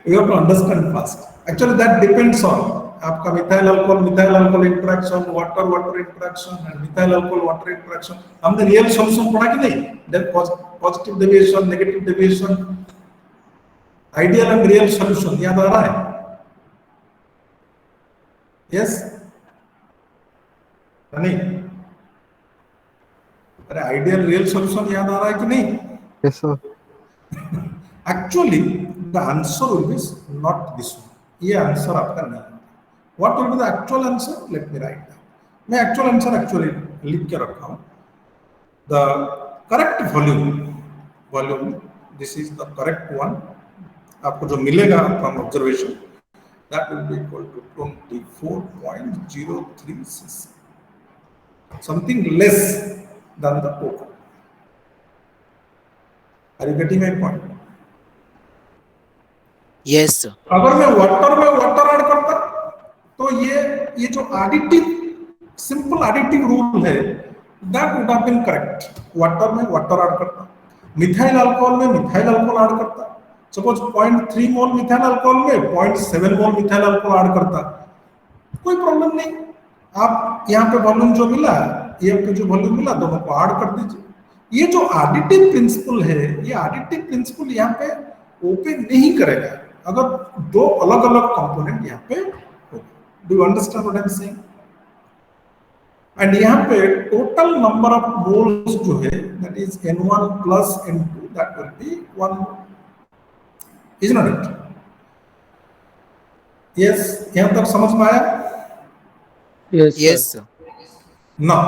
You have to understand first. Actually, that depends on आपका methyl alcohol interaction, water interaction and methyl alcohol water interaction. हमने रियल सॉल्यूशन पढ़ा कि नहीं? Positive deviation, negative deviation, ideal and real solution याद आ रहा है? Yes नहीं? अरे आइडियल रियल सॉल्यूशन याद आ रहा है कि नहीं? Yes, sir. Actually, the answer will be not this one. ये आंसर आपका नहीं है. What will be the actual answer? Let me write down. मैं actual answer actually लिख के रखा हूँ. The correct volume, this is the correct one. आपको जो मिलेगा from observation, that will be equal to 24.03 cc. Something less than the total. Are you getting my point? Yes, sir. अगर मैं water में वाटर ऐड करता तो ये जो एडिटिव सिंपल एडिटिव रूल है that would have been correct. Water में water add करता, मिथाइल अल्कोहल में मिथाइल अल्कोहल ऐड करता. सपोज 0.3 मोल मिथाइल अल्कोहल में 0.7 मोल मिथाइल अल्कोहल ऐड करता, कोई प्रॉब्लम नहीं. आप यहाँ पे वॉल्यूम जो मिला, ये पे जो वॉल्यूम मिला दोनों को ऐड कर दीजिए. ये जो एडिटिव प्रिंसिपल है, ये एडिटिव प्रिंसिपल यहाँ पे ओपन नहीं करेगा अगर दो अलग अलग कंपोनेंट यहाँ पे हो. Do you understand what I am saying? And यहाँ पे टोटल नंबर ऑफ मोल्स जो है that is N1 plus N2 that will be 1. Is not it? Yes, यहाँ तक समझ में आया? Yes, Yes, sir. Now,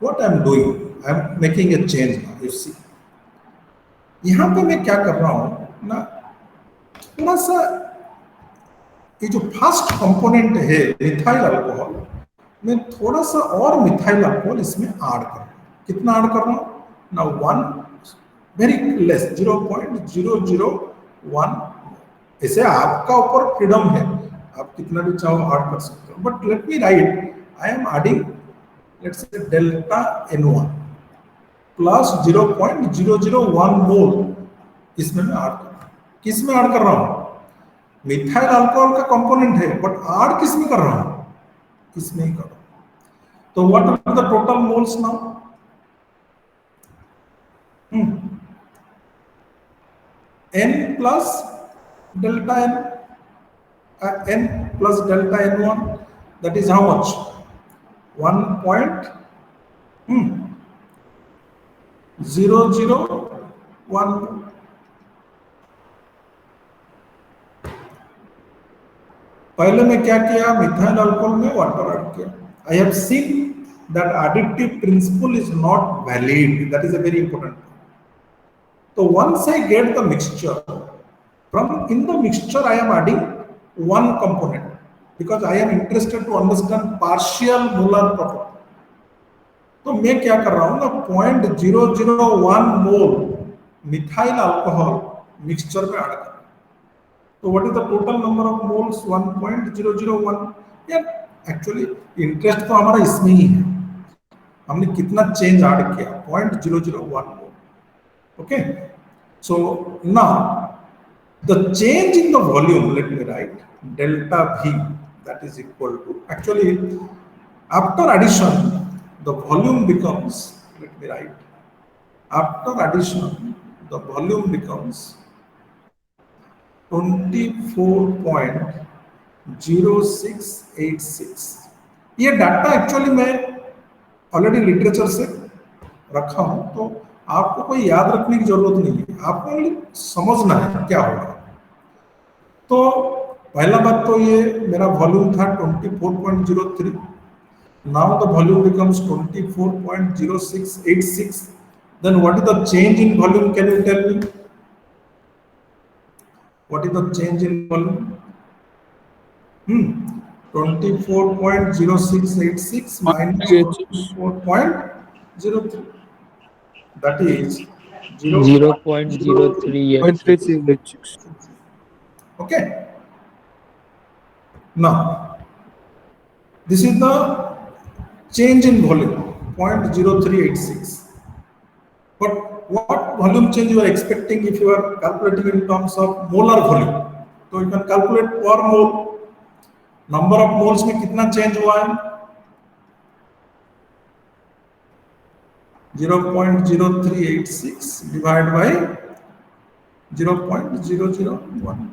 what I am doing, I am making a change now. You see, यहाँ पे मैं क्या कर रहा हूँ ना, थोड़ा सा ये जो फर्स्ट कंपोनेंट है मिथाइल अल्कोहल, मैं थोड़ा सा और मिथाइल अल्कोहल इसमें ऐड कर रहा हूँ. कितना ऐड कर रहा हूँ ना? 1 वेरी लेस 0.001. ऐसे आपका ऊपर फ्रीडम है, आप कितना भी चाहो ऐड कर सकते हो. But let me right, I am adding let's say delta N1 plus 0.001 मोल इसमें मैं ऐड कर रहा हूँ. किस में ऐड कर रहा हूँ? मिथाइल अल्कोहल का कंपोनेंट है बट ऐड किस में कर रहा हूँ? इसमें ही कर रहा हूँ. तो what are the total moles now? N plus delta N plus delta N1, that is how much? 1.001. पहले मैं क्या किया? मिथाइल अल्कोहल में वाटर ऐड किया. I have seen that additive principle is not valid. That is a very important. So once I get the mixture, from in the mixture I am adding one component because I am interested to understand partial molar property. तो मैं क्या कर रहा हूँ ना, 0.001 मोल methyl alcohol mixture में add कर रहा हूँ. तो what is the total number of moles? 1.001. यार एक्चुअली इंटरेस्ट तो हमारा इसमें ही है, हमने कितना चेंज ऐड किया? 0.001 मोल. Okay, so now the change in the volume, let me write delta V, that is equal to, actually after addition the volume becomes, let me write, after addition the volume becomes 24.0686. ये data actually मैं already literature से रखा हूं, तो आपको कोई याद रखने की जरूरत नहीं है, आपको only समझना है क्या होगा। तो पहला बात तो ये मेरा वॉल्यूम था 24.03, now the volume becomes 24.0686, then what is the change in volume, can you tell me? What is the change in volume? 24.0686 minus 24.03, that is 0. 0.0386. Okay. Now, this is the change in volume 0.0386. But what volume change you are expecting if you are calculating in terms of molar volume? So you can calculate per mole. Number of moles में कितना change हुआ है? 0.0386 divided by 0.001,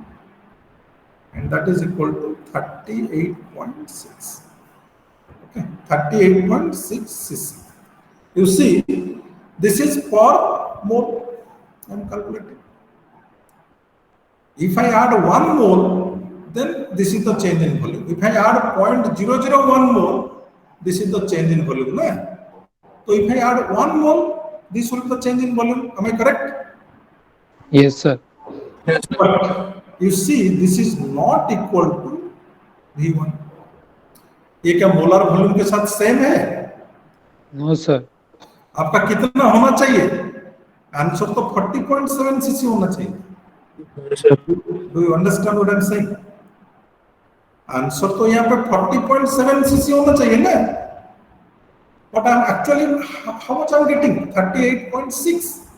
and that is equal to 38.6. Okay, 38.6 cc. You see, this is per mole. I am calculating. If I add 1 mole, then this is the change in volume. If I add 0.001 mole, this is the change in volume. No? So if I add 1 mole, this will be the change in volume. Am I correct? Yes, sir. But you see, this is not equal to V1. ये क्या molar volume के साथ same है? No, sir. आपका कितना होना चाहिए? Answer तो 40.7 cc होना चाहिए. Do you understand what I'm saying? Answer तो यहाँ पे 40.7 cc होना चाहिए ना? But I'm actually, how much I'm getting? 38.6.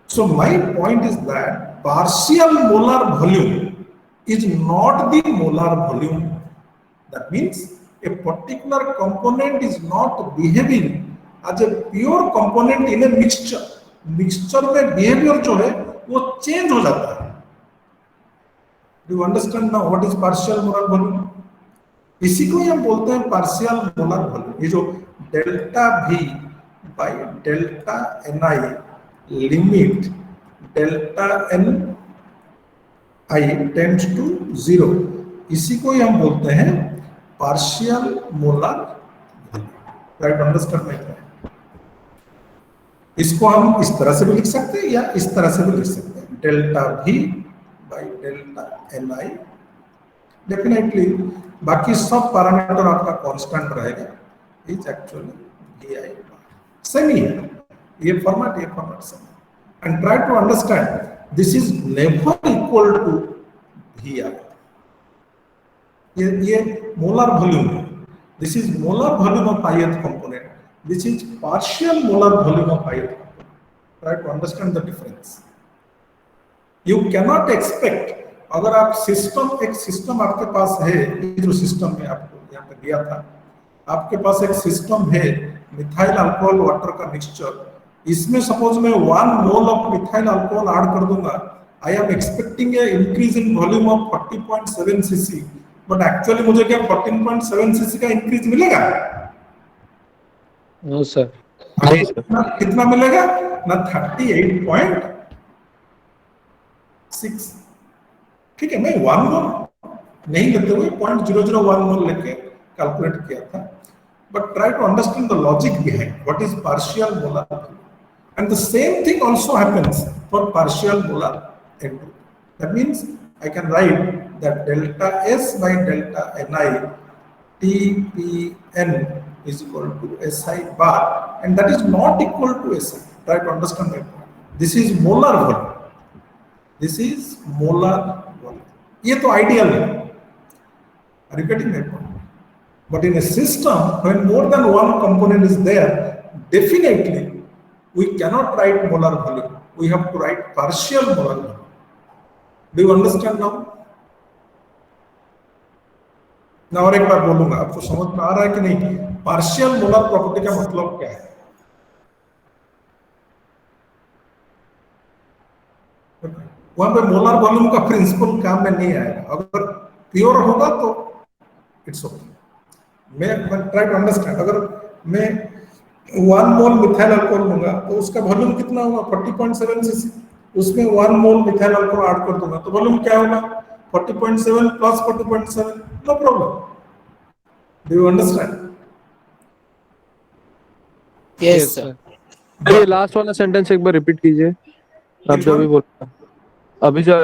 So my point is that partial molar volume is not the molar volume. That means a particular component is not behaving as a pure component in a mixture. Mixture में behavior जो है वो change हो जाता है. Do you understand now what is partial molar volume? इसी को हम बोलते हैं partial molar volume. ये जो delta V by delta Ni limit delta Ni tends to 0, इसी को हम बोलते हैं partial molar volume. Right? Understand my point? इसको हम इस तरह से भी लिख सकते हैं या इस तरह से भी लिख सकते हैं, delta V by delta Ni. Definitely बाकी सब पैरामीटर आपका कांस्टेंट रहेगा. Is actually Vi. सेम ही है, ये format same. And try to understand, this is never equal to Vi. ये मोलर वॉल्यूम है. This is molar volume of ith component. This is partial molar volume of ith component. Try to understand the difference. You cannot expect, अगर आप system, एक system आपके पास है, ये जो system में आपको यहाँ पे दिया था, आपके पास एक सिस्टम है मिथाइल अल्कोहल वाटर का मिक्सचर. इसमें सपोज मैं 1 mole of methyl alcohol add कर दूंगा, I am expecting a increase in volume of 40.7 cc, but actually मुझे क्या 14.7 cc का इंक्रीज मिलेगा? No, sir. कितना मिलेगा ना? 38.6. ठीक है, मैं 1 मोल नहीं लेते हुए 0.001 मोल लेके कैलकुलेट किया था. But try to understand the logic behind what is partial molar, and the same thing also happens for partial molar N2. That means I can write that delta S by delta Ni TPN is equal to SI bar, and that is not equal to SI. Try to understand my point. This is molar volume. This is molar volume. ये तो ideal है. Are you getting my point? But in a system, when more than one component is there, definitely we cannot write molar volume. We have to write partial molar volume. Do you understand now? मैं और एक बार बोलूंगा, आपको समझ में आ रहा है कि नहीं? पार्शियल मोलर प्रॉपर्टी का मतलब क्या है? वहां पे मोलर वॉल्यूम का प्रिंसिपल काम में नहीं आएगा. अगर प्योर होगा तो इट्स ओके. मैं ट्राई टू अंडरस्टैंड. अगर मैं 1 मोल मिथाइल अल्कोहल लूंगा तो उसका वॉल्यूम कितना होगा 40.7 सीसी। उसमें 1 मोल मिथाइल अल्कोहल ऐड कर दूंगा तो वॉल्यूम क्या होगा 40.7 plus 40.7, no problem. Do you understand? Yes, yes sir. Sir. ये लास्ट वाला सेंटेंस एक बार रिपीट कीजिए। आप Which जो one? भी बोले, अभी जो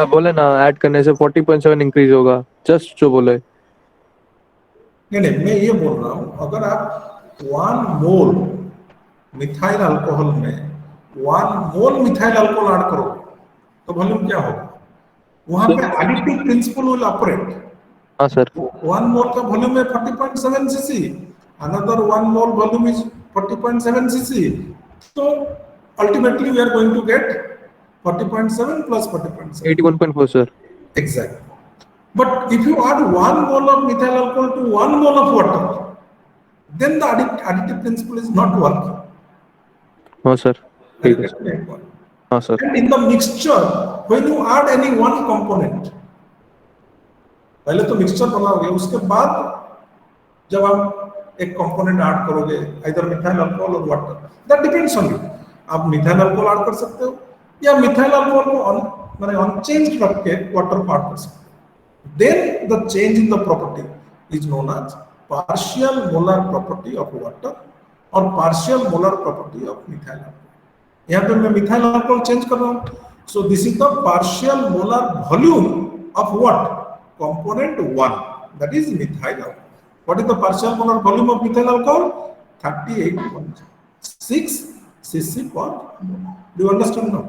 बोले ना ऐड करने से 40.7 इंक्रीज होगा, जस्ट जो बोले। नहीं नहीं, मैं ये बोल रहा हूं अगर आप 1 मोल मिथाइल अल्कोहल में 1 मोल मिथाइल अल्कोहल ऐड करो तो वॉल्यूम क्या होगा? वहां पे एडिटिव प्रिंसिपल विल ऑपरेट। हाँ सर। 1 मोल का वॉल्यूम है 40.7 CC, another 1 mole volume is 40.7 CC, तो ultimately we are going to get 40.7 plus 40.7. 81.4 sir. Exactly. But if you add 1 mole of methyl alcohol to 1 mole of water, then the additive principle is not working. हाँ sir, That ठीक is है the sir. main point. हाँ sir. And in the mixture, when you add any one component, पहले तो mixture बनाओगे, उसके बाद जब आप एक कंपोनेंट ऐड करोगे इधर मिथाइल अल्कोहल और water, that depends on you. आप मिथाइल अल्कोहल ऐड कर सकते हो या मिथाइल अल्कोहल को माने अनचेंज्ड रख के वाटर को ऐड कर सकते हो। Then the change in the property is known as partial molar property of water और partial molar property of methyl alcohol. यहाँ पे मैं मिथाइल अल्कोहल चेंज कर रहा हूँ, so this is the partial molar volume of what component 1, that is methyl alcohol. What is the partial molar volume of methyl alcohol? 38.6 cc per mole. Do you understand now?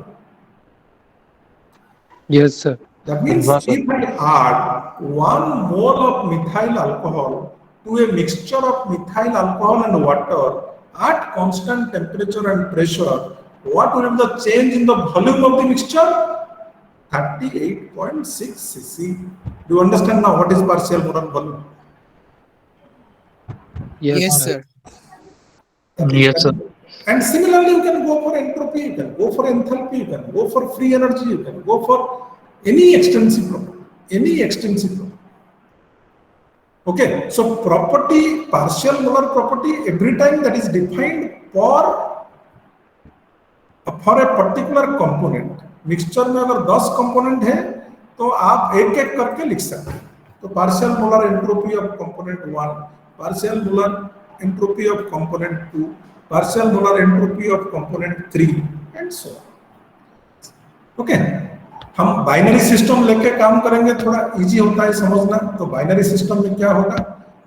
Yes sir. That means हाँ sir. if I add 1 mole of methyl alcohol to a mixture of methyl alcohol and water at constant temperature and pressure, what will be the change in the volume of the mixture? 38.6 cc. Do you understand now what is partial molar volume? Yes Yes, sir. sir. Yes, sir. And similarly, you can go for entropy, you can go for enthalpy, you can go for free energy, you can go for any extensive property, any extensive property. Okay, so property, partial molar property, every time that is defined for a particular component. Mixture में अगर 10 component है तो आप एक एक करके लिख सकते हैं। तो partial molar entropy of component 1, partial molar entropy of component 2, partial molar entropy of component 3 and so on. Okay, हम बाइनरी सिस्टम लेके काम करेंगे, थोड़ा इजी होता है समझना। तो बाइनरी सिस्टम में क्या होगा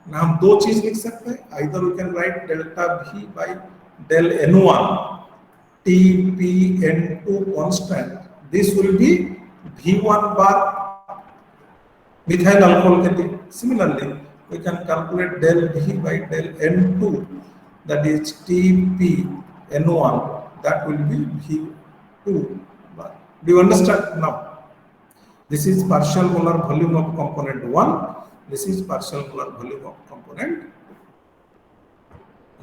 ना, हम दो चीज लिख सकते हैं, either we can write delta V by del N1 Tpn2 constant. This will be V1 bar methyl alcohol के लिए। Similarly, we can calculate del V by del N2, that is Tpn1, that will be V2 bar. Do you understand now? This is partial molar volume of component 1. This is partial molar volume of component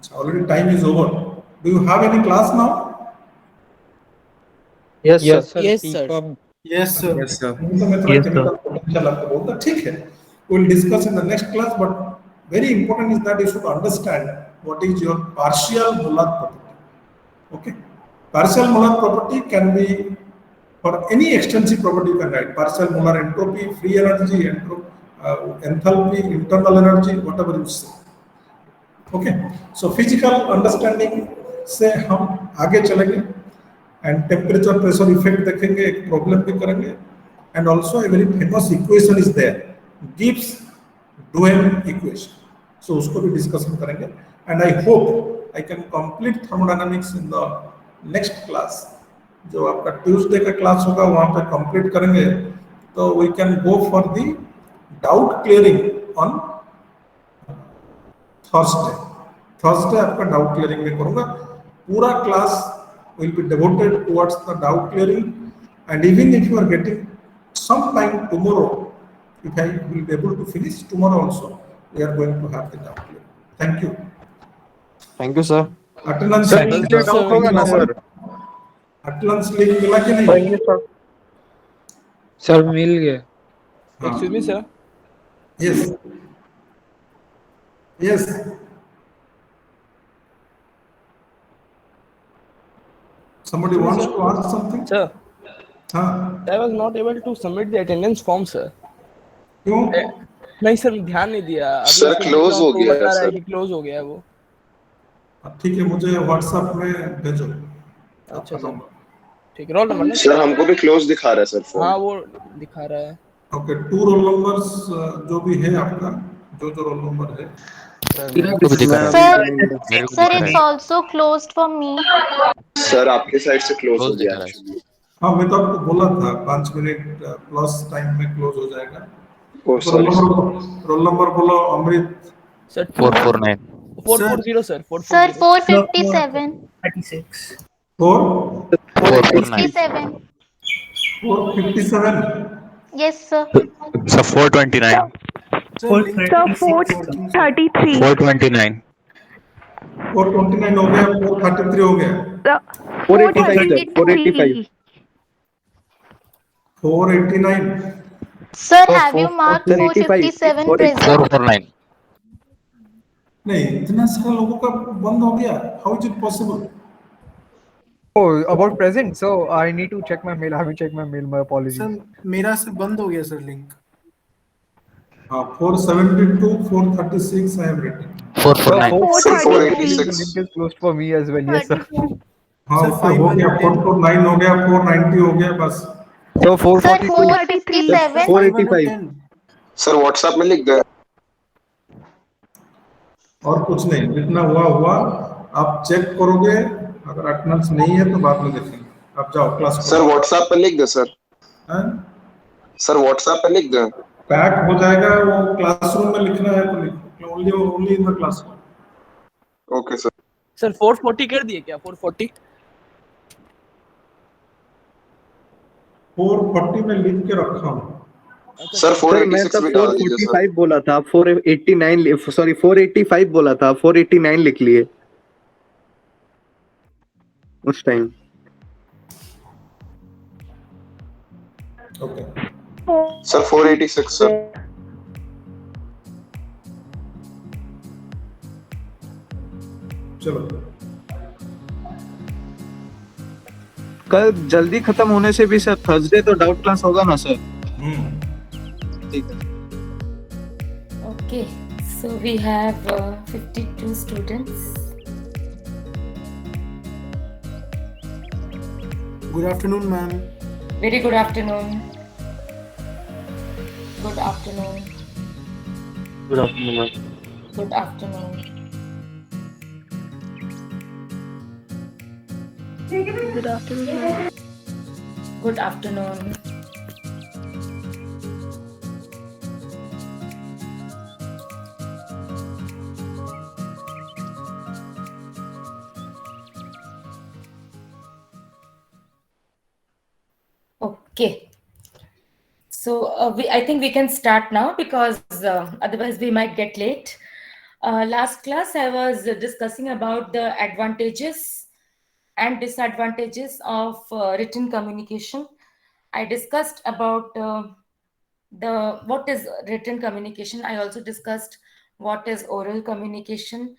2. Already time is over. Do you have any class now? Yes yes sir. Sir. Yes, sir. Yes, sir. Yes, sir. तो मैं थोड़ा Yes, sir. technical potential आपको बोलता, ठीक है। We'll discuss in the next class, but very important is that you should understand what is your partial molar property. Okay, partial molar property can be for any extensive property. You can write partial molar entropy, free energy, enthalpy, internal energy, whatever you say. Okay, so physical understanding से हम आगे चलेंगे and temperature pressure effect देखेंगे, एक problem भी करेंगे, and also a very famous equation is there, Gibbs Duhem equation. So उसको भी discussion करेंगे, and I hope I can complete thermodynamics in the next class. जो आपका Tuesday का class होगा वहाँ पे complete करेंगे, तो we can go for the doubt clearing on Thursday. Thursday आपका doubt clearing में करूँगा, पूरा class will be devoted towards the doubt clearing, and even if you are getting some time tomorrow, if I will be able to finish tomorrow also, we are going to have the doubt clearing. Thank you. Thank you sir. Attendance sir link इसलिए doubt होगा ना sir? attendance link मिला कि नहीं? Sir मिल गया। हाँ। Excuse me, sir. Yes. Yes. Somebody wants to ask something? Sir, हाँ, I was not able to submit the attendance form, sir. क्यों? नहीं सर, ध्यान नहीं दिया अभी सर उसको देख क्लोज रहा हूँ हो तो गया बता है रहा है सर। कि क्लोज हो गया है वो। ठीक है, मुझे व्हाट्सएप में भेजो अच्छा आपका सर, नंबर। ठीक है। रोल नंबर ना सर हमको भी क्लोज दिखा रहा है सर हाँ फॉर्म। वो दिखा रहा है। ओके, 2 रोल नंबर्स जो भी है आपका, जो जो रोल नंबर है, मेरे को भी दिख रहा है, Sir, मेरे को sir, दिख रहा it's है, also closed for me. Sir आपके साइड से क्लोज हो क्लोज गया दिखा रहा है। एक्चुअली। हाँ मैं तो आपको बोला था 5 मिनट प्लस टाइम में क्लोज हो जाएगा। ओह तो सॉरी सर। रोल नंबर बोलो Amrit. Sir 449 440 sir Sir, 440। 457. 36. 449 457. 457। Yes, sir. Sir 429 433. 429 429 हो गया, 433 हो गया, 485 sir, 485। 489। Sir, have you marked sir 85, 457 present? 449 नहीं, इतना सारा लोगों का बंद हो गया, how is it possible? Oh, about present. So I need to check my mail. I haven't checked my mail. My apologies. मेरा से बंद हो गया सर लिंक। हाँ, 472, 436 I have written. So 449 sir 436. The 486। link is closed for me as well. Yes, sir. हाँ, sir उससे हो गया, 449 हो गया, 490 हो गया, बस। So Sir, 442. 457. 485। सर व्हाट्सएप में लिख दे। और कुछ नहीं, जितना हुआ हुआ, आप चेक करोगे, अगर अटेंडेंस नहीं है तो बाद में देखेंगे। आप जाओ क्लास सर व्हाट्सएप पे लिख दे सर। हाँ? सर व्हाट्सएप पे लिख दे। पैक हो जाएगा, वो क्लासरूम में लिखना है तो लिखो, only in the classroom. Okay sir. Sir 440 कर दिए क्या? 440 440 में लिख के रखा हूँ। सर सर मैं 486 तब भी डाल दीजिए सर। 445 बोला था, आप 489 सॉरी 485 बोला था, 489 लिख लिए उस टाइम। Okay, sir 486 sir. चलो। कल जल्दी खत्म होने से भी सर थर्सडे तो डाउट क्लास होगा ना सर? ठीक है। Okay, so we have 52 students. Good afternoon ma'am. Very good afternoon. Good afternoon. Good afternoon. Good afternoon. Good afternoon. Good afternoon. Okay. So I think we can start now because otherwise we might get late. Last class I was discussing about the advantages and disadvantages of written communication. I discussed about what is written communication. I also discussed what is oral communication.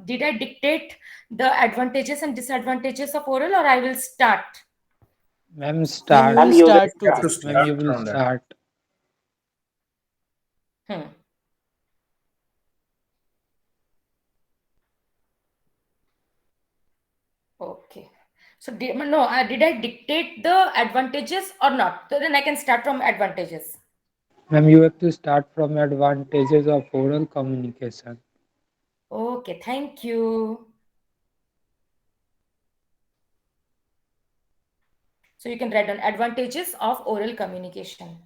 Did I dictate the advantages and disadvantages of oral, or I will start? Ma'am, start. Ma'am, you will start Ma'am, to you will start. Okay. So did I dictate the advantages or not? So then I can start from advantages. Ma'am, you have to start from advantages of oral communication. Okay, thank you. So you can write down advantages of oral communication.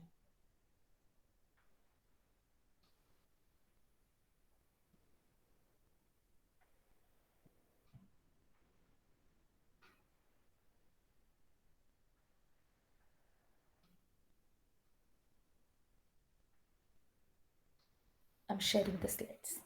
I'm sharing the slides.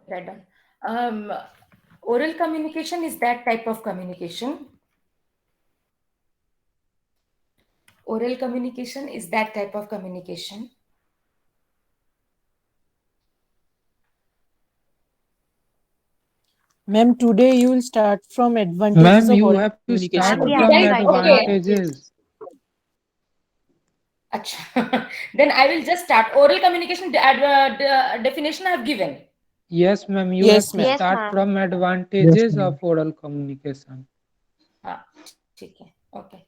right on. Oral communication is that type of communication. Oral communication is that type of communication. Ma'am, today you will start from advantages Ma'am, of you oral have to start communication. Yeah, from right. advantages. Acha. Then I will just start. Oral communication definition I have given. Yes, ma'am, you have Yes, to ma'am. Yes, start ma'am. from Yes, advantages ma'am. of oral communication. हाँ, ठीक है. Okay.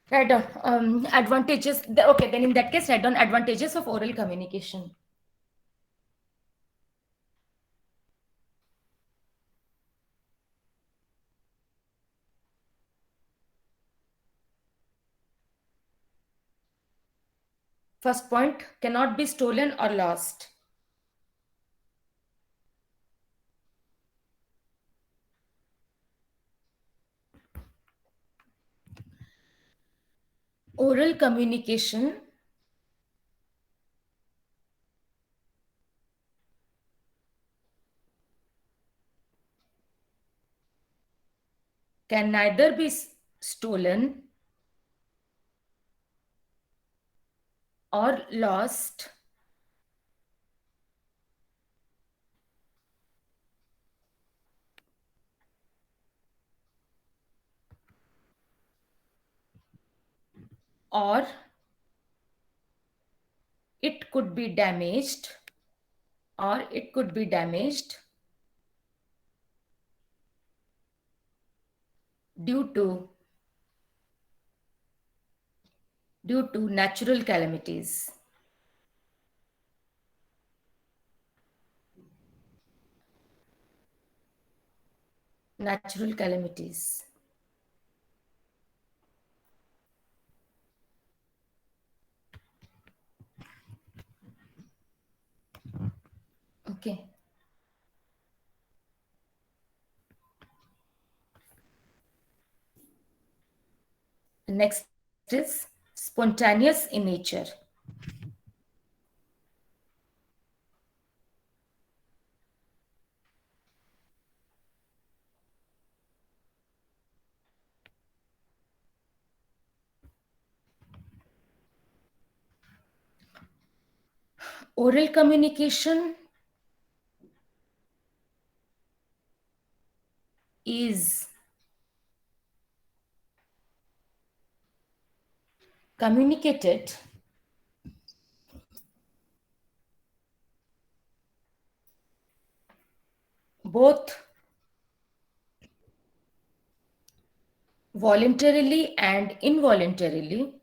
Right on. Advantages. Okay, then in that case, write down advantages of oral communication. First point, cannot be stolen or lost. Oral communication can neither be stolen or lost or it could be damaged due to natural calamities. Natural calamities. Okay. Next is spontaneous in nature. Oral communication is communicated both voluntarily and involuntarily,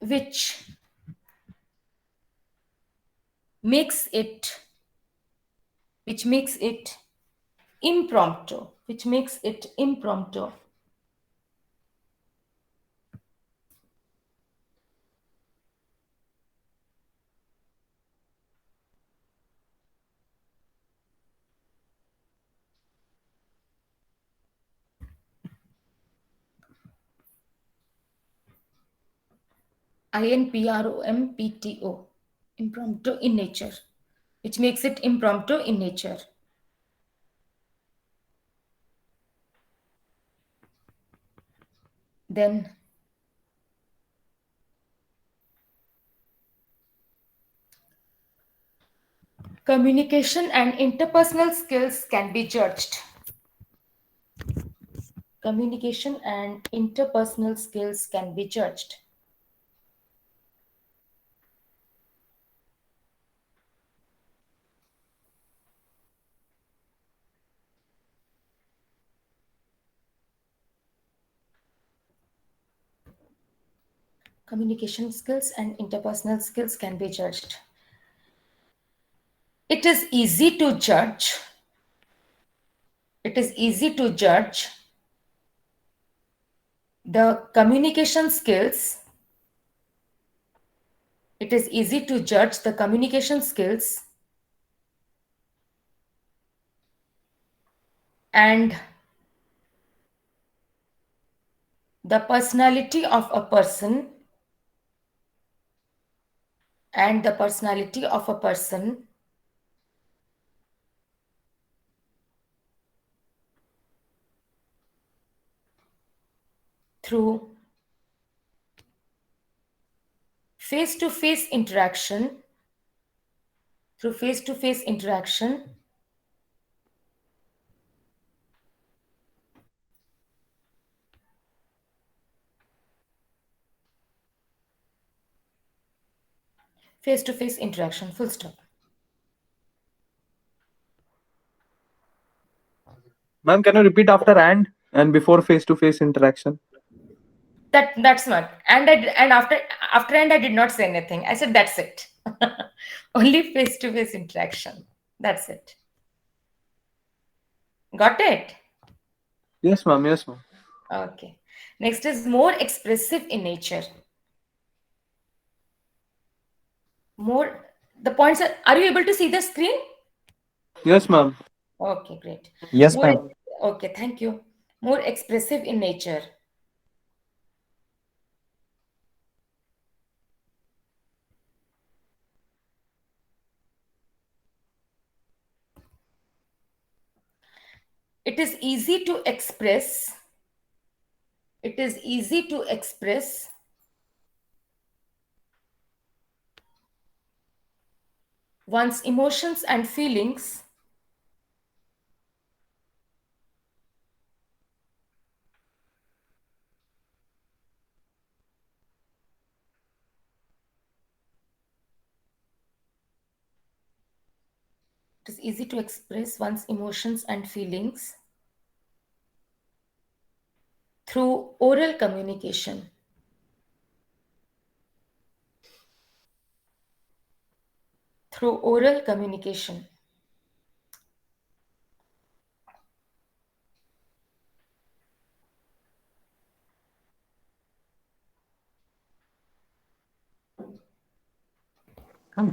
which makes it impromptu, INPROMPTO, impromptu in nature, which makes it impromptu in nature. Then communication and interpersonal skills can be judged. Communication and interpersonal skills can be judged. Communication skills and interpersonal skills can be judged. It is easy to judge. The communication skills. It is easy to judge the communication skills and the personality of a person through face-to-face interaction, full stop. Ma'am, can you repeat after and before face-to-face interaction? That's not. And after and I did not say anything. I said that's it. Only face-to-face interaction. That's it. Got it? Yes, ma'am. Yes, ma'am. Okay. Next is more expressive in nature. The points are you able to see the screen? Yes, ma'am. Okay, great. Yes, More- ma'am. Okay, thank you. More expressive in nature. It is easy to express. One's emotions and feelings through oral communication.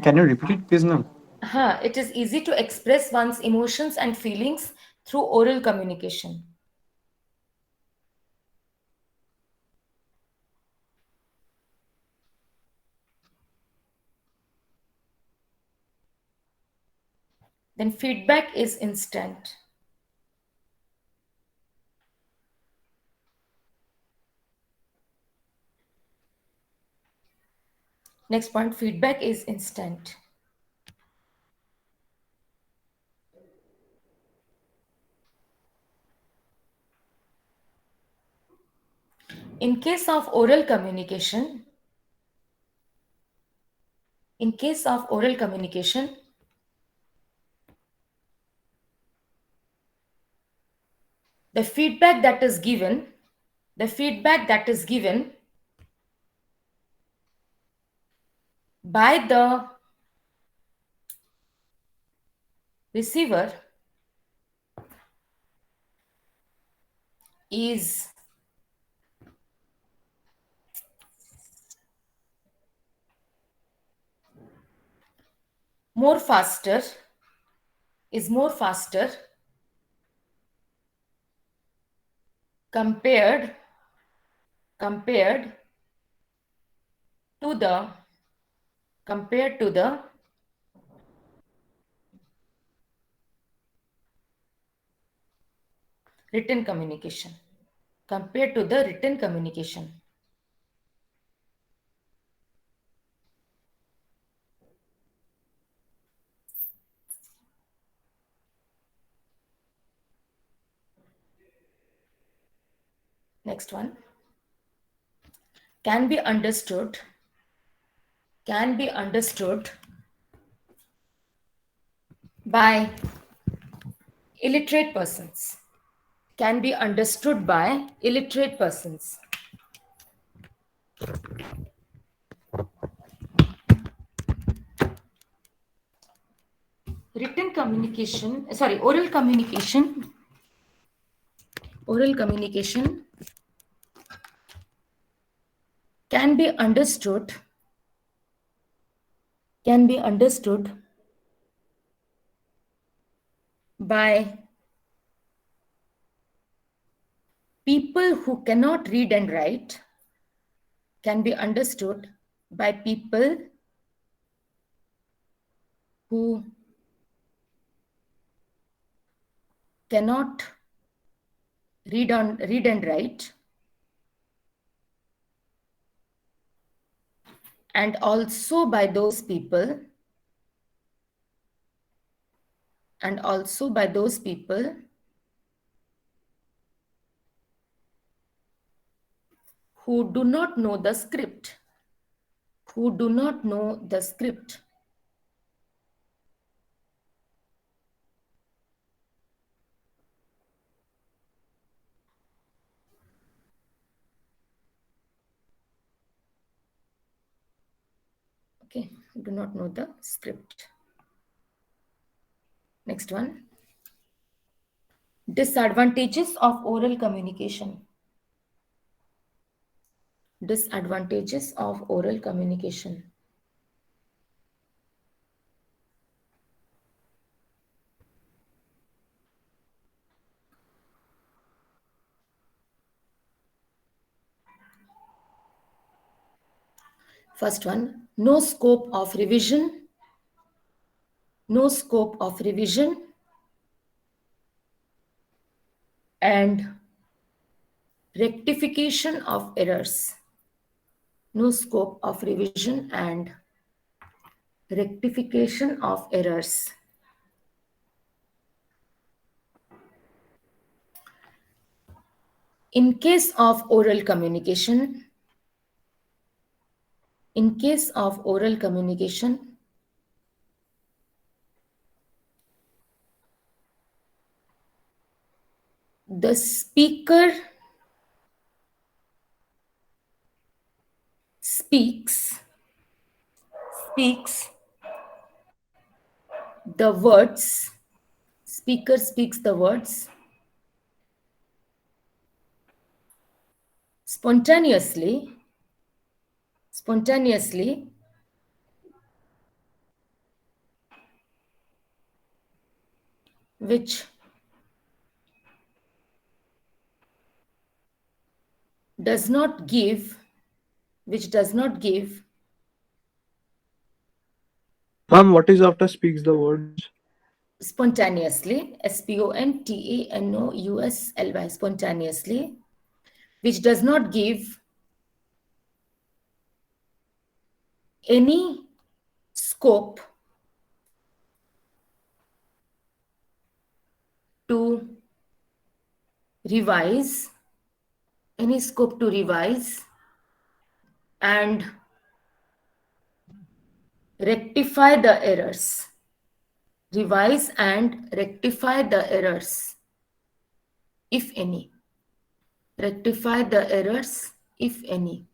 Can you repeat it, please, ma'am? It is easy to express one's emotions and feelings through oral communication. Then feedback is instant. Next point, feedback is instant. In case of oral communication, the feedback that is given by the receiver is more faster compared to the written communication. Next one. Can be understood by illiterate persons. Can be understood by illiterate persons. Oral communication can be understood by people who cannot read and write, can be understood by people who cannot read and write, and also by those people who do not know the script. Okay, do not know the script. Next one. Disadvantages of oral communication. Disadvantages of oral communication. First one, no scope of revision. No scope of revision. And rectification of errors. No scope of revision and rectification of errors. In case of oral communication, the speaker speaks the words. Speaker speaks the words spontaneously, which does not give Ma'am, what is after speaks the words? spontaneously, spontaneously, spontaneously, which does not give any scope to revise, and rectify the errors. Revise and rectify the errors, if any. Rectify the errors, if any.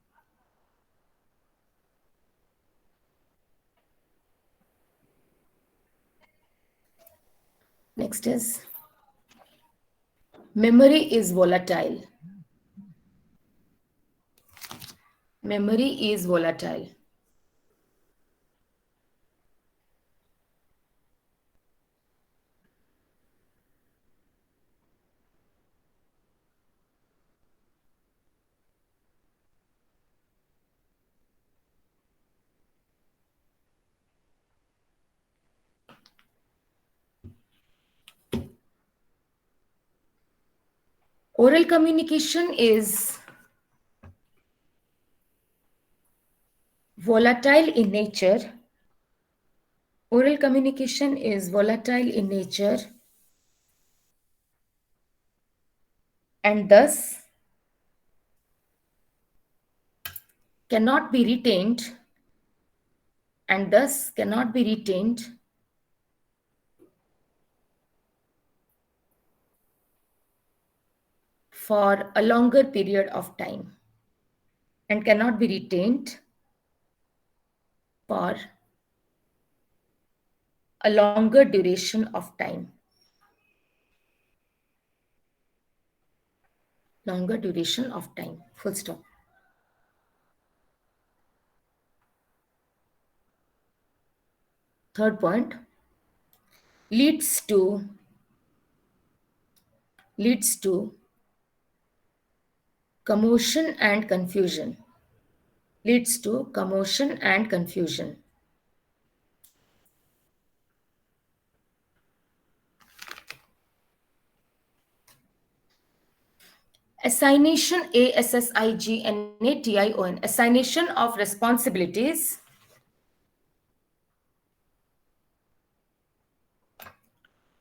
Next is memory is volatile. Memory is volatile. Oral communication is volatile in nature. Oral communication is volatile in nature and thus cannot be retained for a longer period of time, and cannot be retained for a longer duration of time. Longer duration of time. Full stop. Third point, leads to commotion and confusion. Leads to commotion and confusion. Assignation, ASSIGNATION, assignation of responsibilities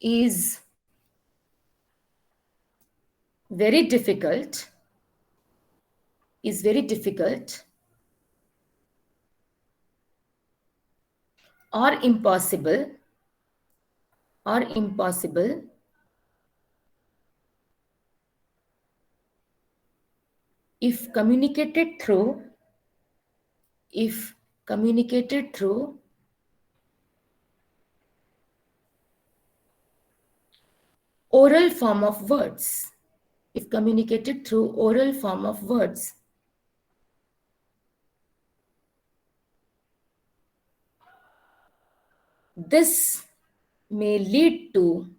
is very difficult, or impossible if communicated through oral form of words. If communicated through oral form of words. This may lead to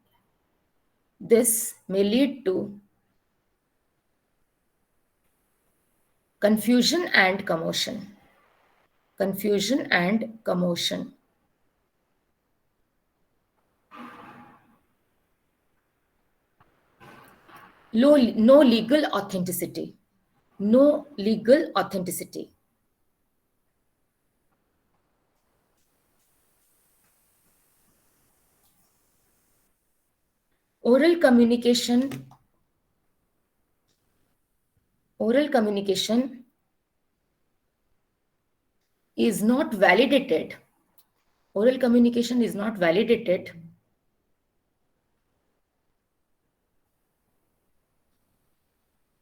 confusion and commotion. No legal authenticity. Oral communication is not validated.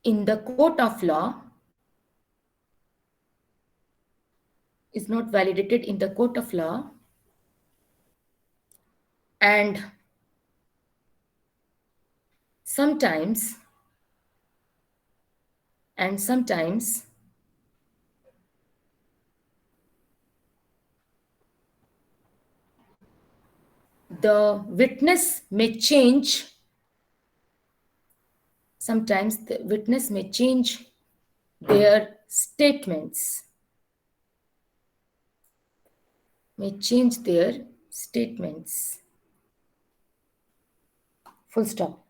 In the court of law. And sometimes the witness may change. Sometimes the witness may change their statements. Full stop.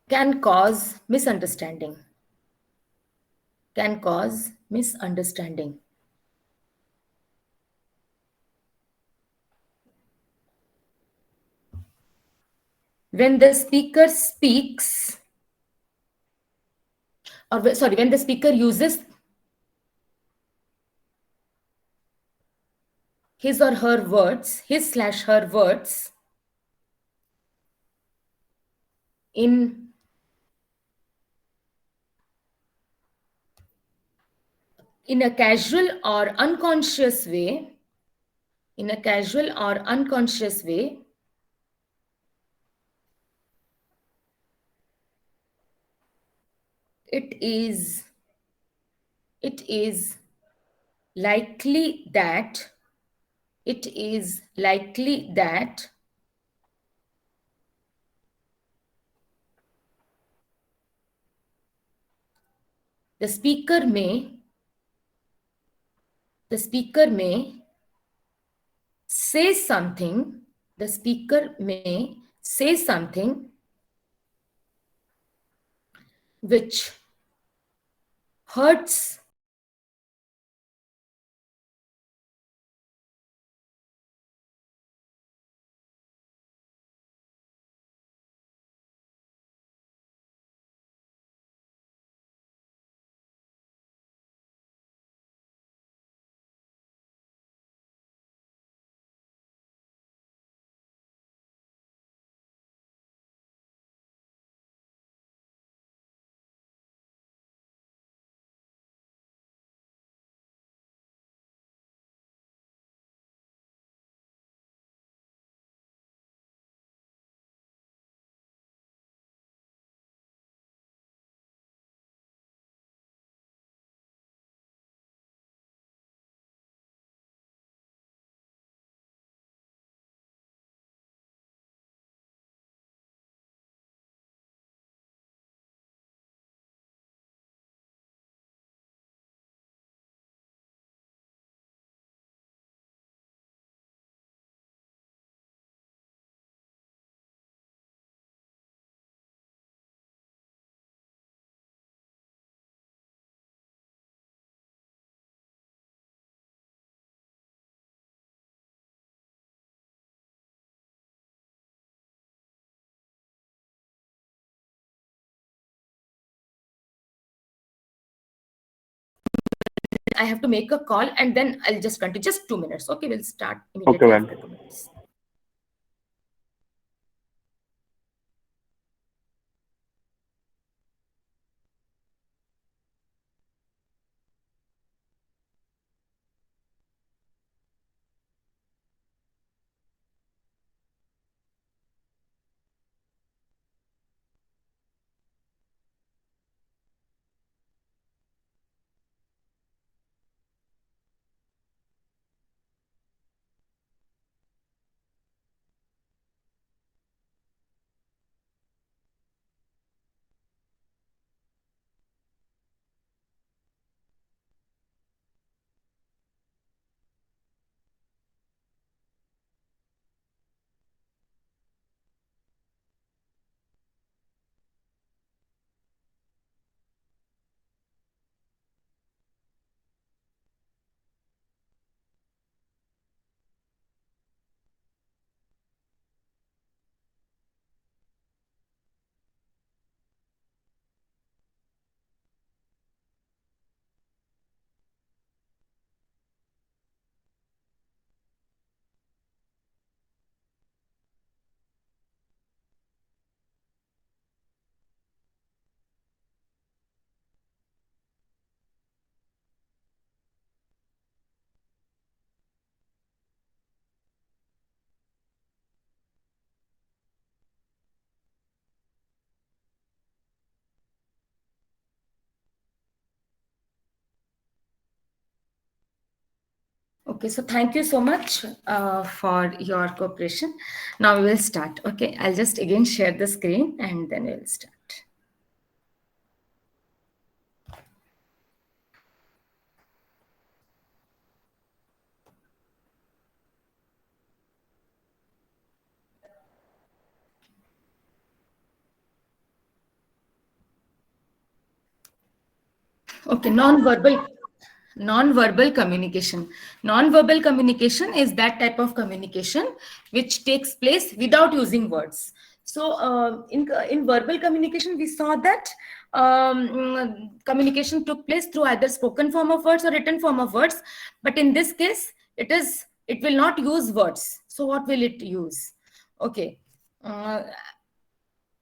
Can cause misunderstanding. When the speaker speaks, when the speaker uses his or her words, his/her words in a casual or unconscious way, it is likely that the speaker may say something which hurts I have to make a call and then I'll just continue. Just 2 minutes. Okay, we'll start immediately after 2 minutes. Okay, so thank you so much for your cooperation. Now we will start. Okay, I'll just again share the screen and then we'll start. Okay, non-verbal communication. Non-verbal communication is that type of communication which takes place without using words. So in verbal communication, we saw that communication took place through either spoken form of words or written form of words. But in this case, it will not use words. So what will it use? Okay.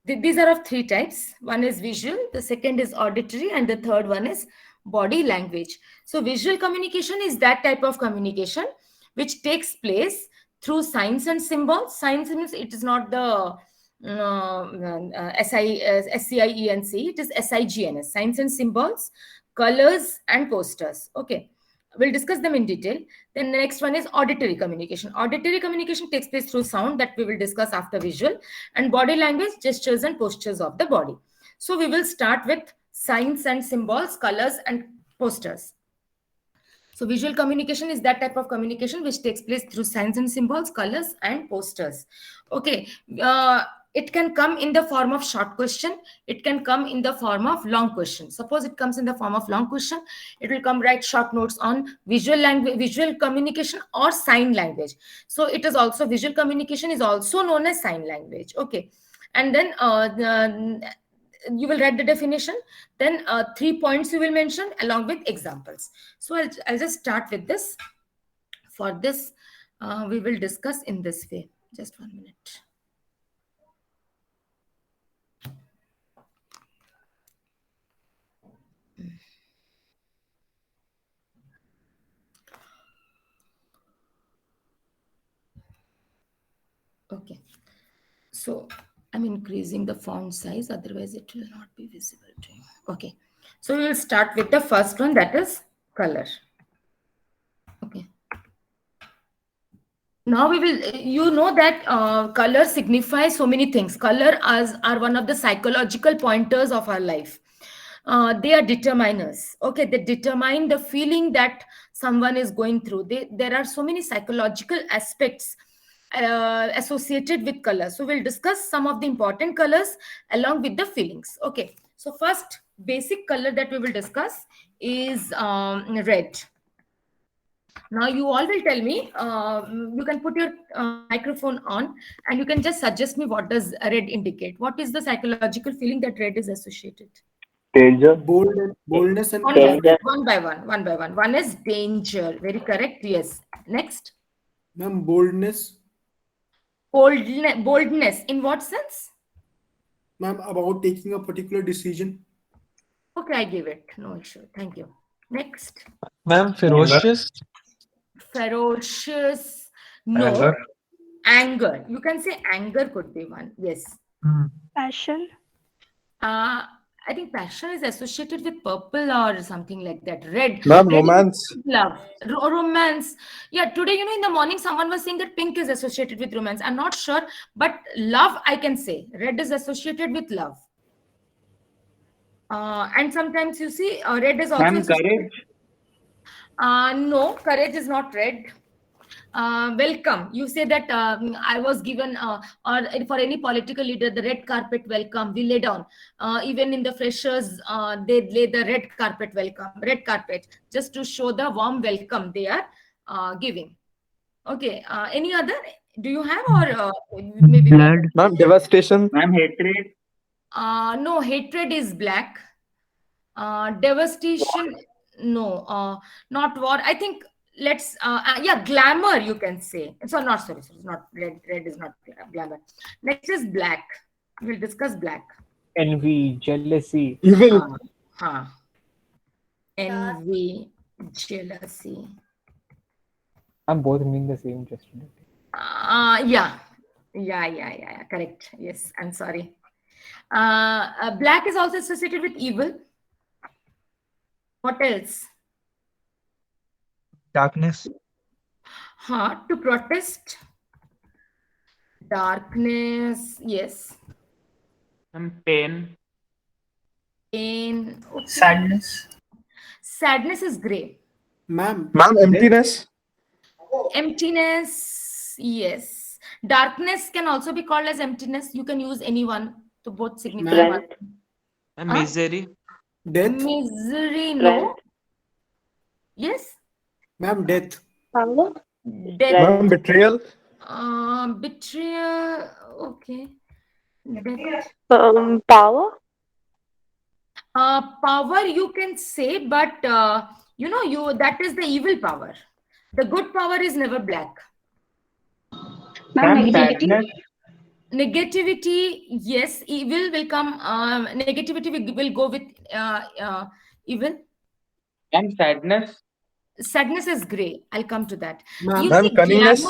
These are of 3 types. One is visual, the second is auditory, and the third one is body language. So visual communication is that type of communication which takes place through signs and symbols. Signs means it is not the SCIENC, it is SIGNS, signs and symbols, colors and posters. Okay. We'll discuss them in detail. Then the next one is auditory communication. Auditory communication takes place through sound that we will discuss after visual, and body language, gestures and postures of the body. So we will start with signs and symbols, colors and posters. So visual communication is that type of communication which takes place through signs and symbols, colors and posters. Okay. It can come in the form of short question. It can come in the form of long question. Suppose it comes in the form of long question, it will come write short notes on visual language, visual communication or sign language. So it is also, visual communication is also known as sign language. Okay. And then you will write the definition. Then 3 points you will mention along with examples. So I'll just start with this. For this, we will discuss in this way. Just 1 minute. Okay, so I'm increasing the font size, otherwise it will not be visible to you. Okay, so we will start with the first one, that is color. Okay. Now we will, you know that color signifies so many things. Color are one of the psychological pointers of our life. They are determiners. Okay, they determine the feeling that someone is going through. There are so many psychological aspects associated with color. So we'll discuss some of the important colors along with the feelings. Okay, so first basic color that we will discuss is red. Now you all will tell me, you can put your microphone on and you can just suggest me what does red indicate. What is the psychological feeling that red is associated? Danger. Boldness and One by one. One is danger. Very correct. Yes. Next. Ma'am, boldness. Boldness. In what sense? Ma'am, about taking a particular decision. Okay, I give it. No issue. Thank you. Next. Ma'am, ferocious. Ferocious. No. Anger. You can say anger could be one. Yes. Passion. I think passion is associated with purple or something like that. Red. Ma'am, Red is romance. love. Romance. Yeah, today, in the morning, someone was saying that pink is associated with romance. I'm not sure, but love, I can say. Red is associated with love. And sometimes you see, red is also associated. No, courage is not red. Welcome. You say that I was given, or for any political leader, the red carpet welcome. We lay down. Even in the freshers, they lay the red carpet welcome. Red carpet, just to show the warm welcome they are giving. Okay. Any other? Do you have, or maybe? Ma'am, devastation. Ma'am, hatred. No, hatred is black. Devastation, no. Not war. I think. Let's glamour, you can say. So not sorry, not red. Red is not glamour. Next is black. We'll discuss black. Envy, jealousy. Evil. Envy, jealousy. I'm both mean the same just today. Yeah. Correct. Yes, I'm sorry. Black is also associated with evil. What else? Darkness. To protest. Darkness, yes. Pain. Okay. Sadness is grey. Ma'am, Emptiness. Emptiness, yes. Darkness can also be called as emptiness. You can use any one to both signify one. Misery. death. Misery, no. Yes. Ma'am, death. Death. Ma'am, betrayal. Betrayal. Okay. Death. Power. Power you can say, but that is the evil power. The good power is never black. Negativity, yes. Evil will come. Negativity will go with evil. And sadness. Sadness is grey. I'll come to that. Ma'am, You see, cunningness.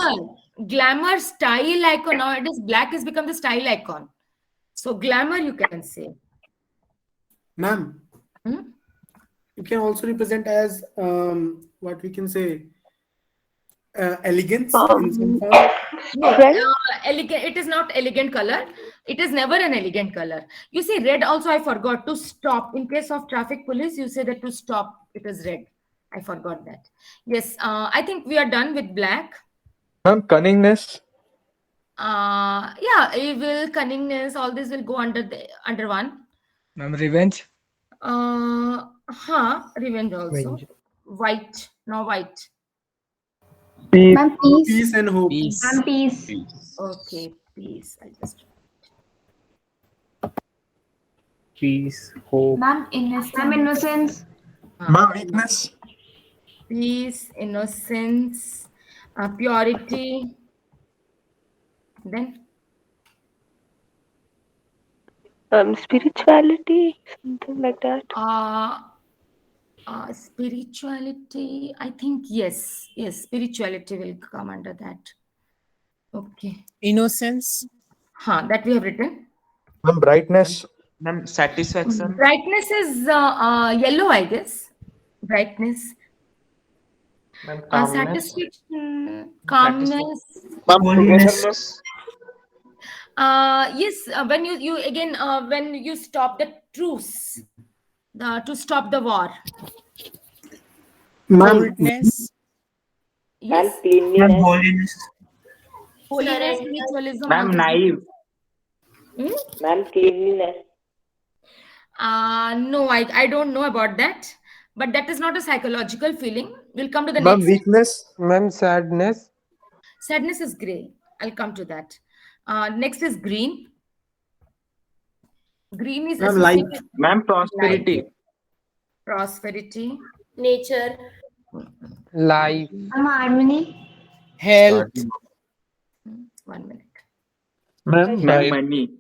glamour style icon. Nowadays, black has become the style icon. So glamour, you can say. Ma'am, it can also represent as what we can say elegance in some form. No, elegant. It is not elegant color. It is never an elegant color. You see, red also I forgot to stop. In case of traffic police, you say that to stop, it is red. I forgot that. Yes, I think we are done with black. Ma'am, cunningness. Evil, cunningness, all this will go under one. Ma'am, revenge. Revenge also. White, no white. Ma'am, peace. Peace and hope. Ma'am, peace. Okay, peace. I'll just. Peace, hope. Ma'am, innocence. Ma'am, innocence. Ma'am, weakness. Peace, innocence, purity. Then Spirituality, something like that. Spirituality, I think yes, spirituality will come under that. Okay. Innocence. That we have written. Ma'am, brightness. Ma'am, satisfaction. Brightness is yellow, I guess. Brightness. Satisfaction, calmness. Holiness. Yes, when you again when you stop the truce, to stop the war. Boldness. Yes. Holiness. Holiness, spiritualism. Ma'am, naive. Ma'am, cleanliness. No, I don't know about that. But that is not a psychological feeling. We'll come to the Ma'am, next. weakness. Ma'am, sadness. Sadness is grey. I'll come to that. Next is green. Green is Ma'am, associated life. with Ma'am, prosperity. life, prosperity. Nature. Life. harmony. Health. 1 minute. Ma'am, Ma'am, money.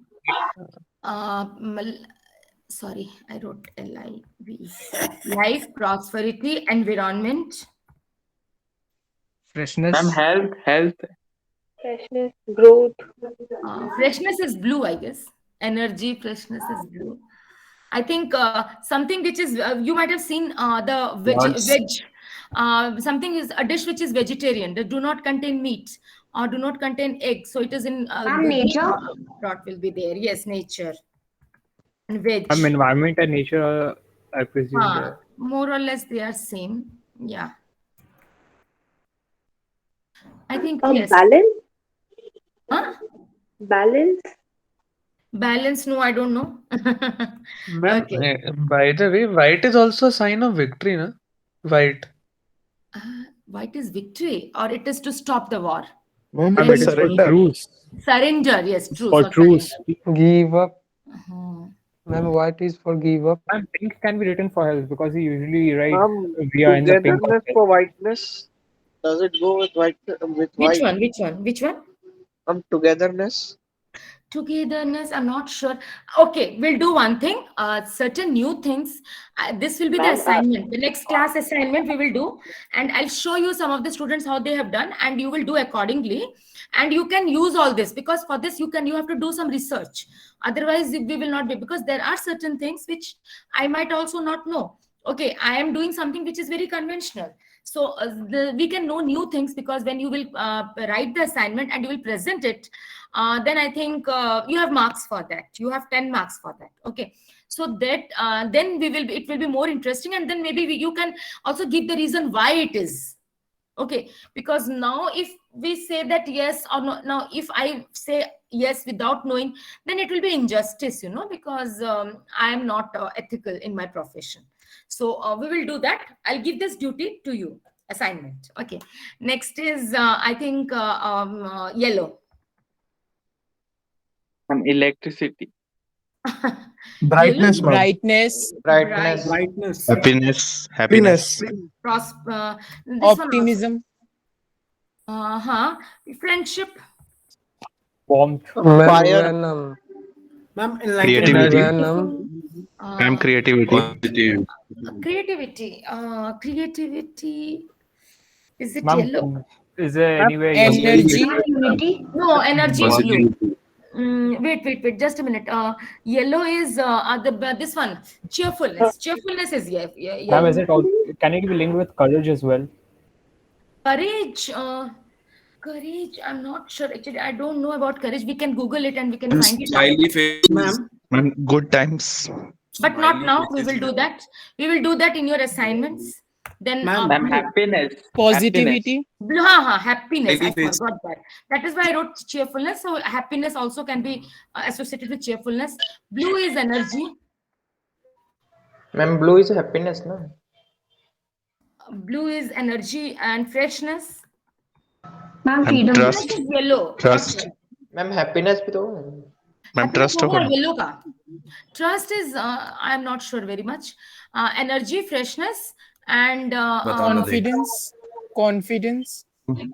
Sorry, I wrote LIV. Life, prosperity, environment. Freshness. Ma'am, health. Freshness, growth. Freshness is blue, I guess. Energy, freshness is blue. I think something which is, you might have seen the veg. Something is a dish which is vegetarian, that do not contain meat or do not contain eggs. So it is in nature. Plot will be there. Yes, nature. And veg. Environment and nature are, I presume. More or less they are same. Yeah. I think yes. Balance. Huh? Balance. Balance, no, I don't know. Ma'am, Okay. by the way, white is also a sign of victory, na? White. White is victory, or it is to stop the war. Ma'am, it is for truce. Surrender, yes, truce. For or truce. Give up. surrender. Ma'am, what is for give up? And pink can be written for health because he usually write Ma'am, we are in the pink. togetherness for whiteness. Does it go with white? Which one? Which one? Togetherness. Togetherness, I'm not sure. Okay, we'll do one thing. Certain new things. This will be the assignment. The next class assignment we will do, and I'll show you some of the students how they have done, and you will do accordingly. And you can use all this, because for this you have to do some research. Otherwise, we will not be, because there are certain things which I might also not know. Okay, I am doing something which is very conventional. So we can know new things, because when you will write the assignment and you will present it, then I think you have marks for that. You have 10 marks for that. Okay. So that then it will be more interesting, and then maybe you can also give the reason why it is. Okay. Because now if we say that yes or no, now if I say yes without knowing, then it will be injustice, because I am not ethical in my profession. So we will do that. I'll give this duty to you, assignment. Okay. Next is, I think, yellow. Electricity. Brightness, ma'am. Brightness. Brightness. Happiness. Happiness. This Optimism. Friendship. Warmth. Fire. Ma'am, Creativity. enlightenment. Ma'am, creativity. Creativity. Creativity. Is it Ma'am, yellow? is there anywhere Energy. Unity. No, energy is blue. Wait. Just a minute. Yellow is this one. Cheerfulness. Cheerfulness is Ma'am, yellow. is it all, can it be linked with courage as well? Courage. Courage. I'm not sure. Actually, I don't know about courage. We can Google it and we can find it out. Ma'am. Ma'am, good times. But not now. We will do that. We will do that in your assignments. Then Ma'am, Happiness. Positivity. blue, happiness. I forgot that. That is why I wrote cheerfulness. So happiness also can be associated with cheerfulness. Blue is energy. Ma'am, blue is happiness, no? Blue is energy and freshness. Ma'am, Ma'am, freedom. trust. This is yellow. Trust. Ma'am, happiness भी तो. Ma'am, trust Happiness होगा. yellow का. Trust is I'm not sure very much. Energy, freshness, and Confidence. Confidence.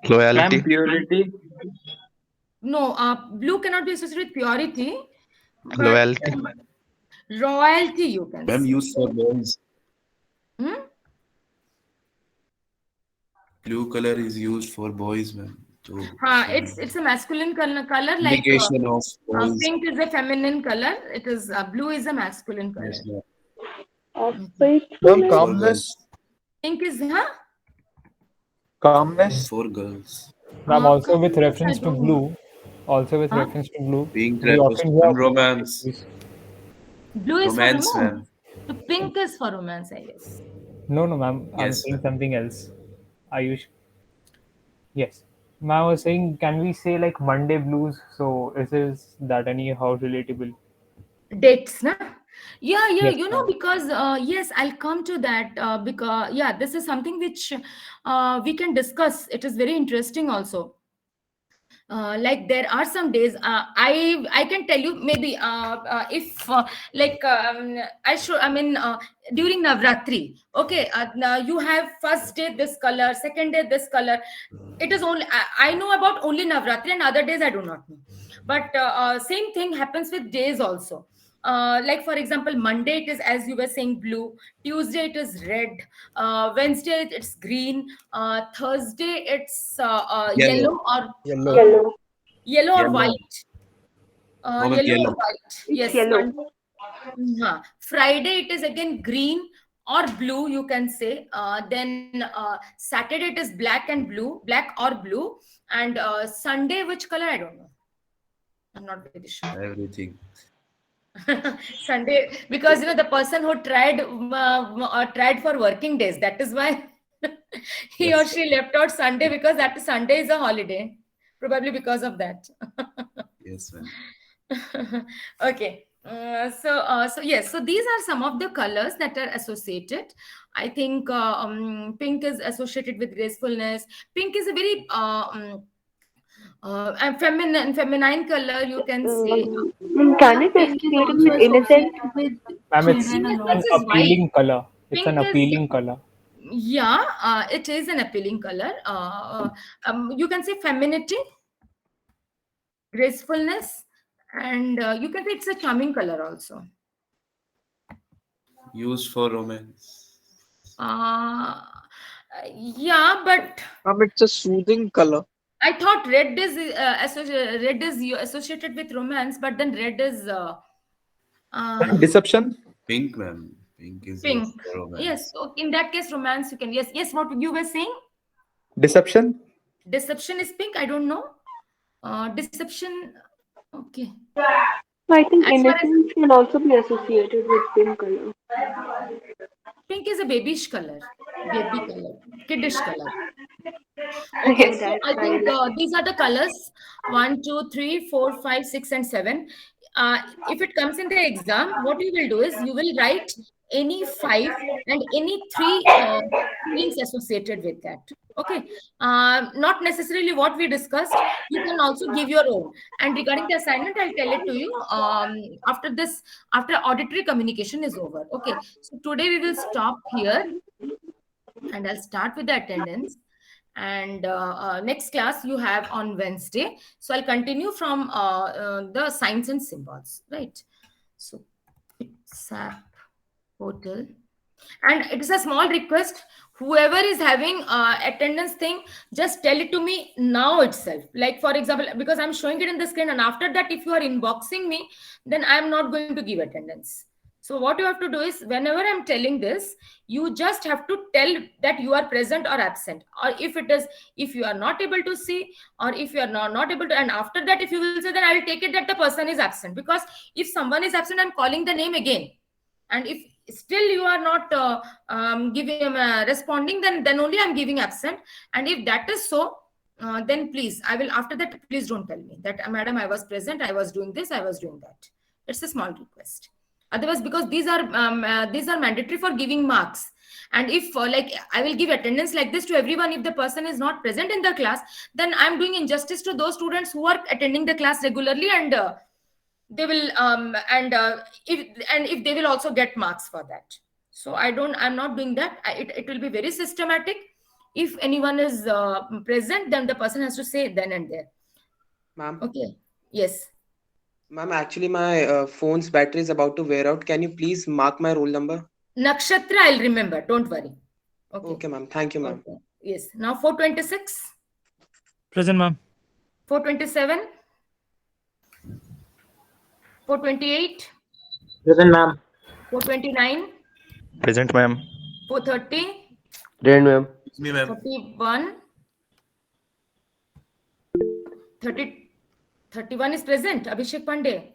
Loyalty. Ma'am, purity. no, blue cannot be associated with purity. But Loyalty. royalty, you can say. used for boys. Blue color is used for boys, ma'am. It's a masculine color like Indication of boys. pink is a feminine color. It is blue is a masculine color. Yes, ma'am. Ma'am, calmness. Pink is Calmness. For girls. Ma'am, also with reference to don't blue. Also with reference to blue. Pink we often hear romance. blue is Romance, for ma'am. romance. So pink is for romance, I guess. No, ma'am. I'm Yes, saying ma'am. something else. Are you? Yes. Ma'am, I was saying, can we say like Monday blues? So is that anyhow relatable? Dates, na? Yeah, Yes, because yes, I'll come to that because this is something which we can discuss. It is very interesting also. Like there are some days I can tell you maybe if during Navratri, okay, now you have first day this color, second day this color. It is only I know about only Navratri, and other days I do not know. But same thing happens with days also. Like for example, Monday it is, as you were saying, blue. Tuesday it is red. Wednesday it's green. Thursday it's yellow or Yellow. yellow or Yellow. white. Or Yellow or yellow. white. It's Yes. yellow. Friday it is again green or blue, you can say. Then Saturday it is black and blue, black or blue. And Sunday, which color? I don't know. I'm not very sure. Everything. Sunday, because the person who tried for working days, that is why he or she left out Sunday, because that Sunday is a holiday, probably because of that. Yes, man. Okay. So yes, so these are some of the colors that are associated. I think pink is associated with gracefulness. Pink is a very feminine color, you can say. Can it be associated with innocent? Ma'am, it's Pink an is white. appealing color. It's an Pink is- appealing color. Yeah, it is an appealing color. You can say femininity, gracefulness, and you can say it's a charming color also. Used for romance. Yeah, but It's a soothing color. I thought red is associated with romance, but then red is Deception. Pink, man. Pink is pink. used for romance. Yes, so in that case, romance you can. Yes. What you were saying? Deception. Deception is pink. I don't know. Deception. Okay. I think As far as- innocence can also be associated with pink color. Pink is a babish color, baby color, kiddish color. Okay, so That's I think right. these are the colors 1, 2, 3, 4, 5, 6, and 7. If it comes in the exam, what you will do is you will write any 5 and any 3 feelings associated with that. Okay, not necessarily what we discussed. You can also give your own. And regarding the assignment, I'll tell it to you after auditory communication is over. Okay, so today we will stop here, and I'll start with the attendance. And next class you have on Wednesday. So I'll continue from the signs and symbols, right? So SAP portal. And it is a small request. Whoever is having attendance thing, just tell it to me now itself. Like for example, because I'm showing it in the screen, and after that, if you are inboxing me, then I'm not going to give attendance. So what you have to do is, whenever I'm telling this, you just have to tell that you are present or absent. Or if you are not able to see, or if you are not able to, and after that, if you will say, then I will take it that the person is absent. Because if someone is absent, I'm calling the name again. And if still you are not responding, then only I'm giving absent. And if that is so, then please, after that, please don't tell me that, madam, I was present, I was doing this, I was doing that. It's a small request. Otherwise, because these are mandatory for giving marks. And if I will give attendance like this to everyone, if the person is not present in the class, then I'm doing injustice to those students who are attending the class regularly, and they will if they will also get marks for that. So I'm not doing that. It will be very systematic. If anyone is present, then the person has to say then and there. Ma'am. Okay. Yes. Ma'am, actually my phone's battery is about to wear out. Can you please mark my roll number? Nakshatra, I'll remember. Don't worry. Okay, ma'am. Thank you, ma'am. Okay. Yes. Now 426. Present, ma'am. 427. 428. Present, ma'am. 429. Present, ma'am. 430. Present, ma'am. 31. 31 is present. Abhishek Pandey.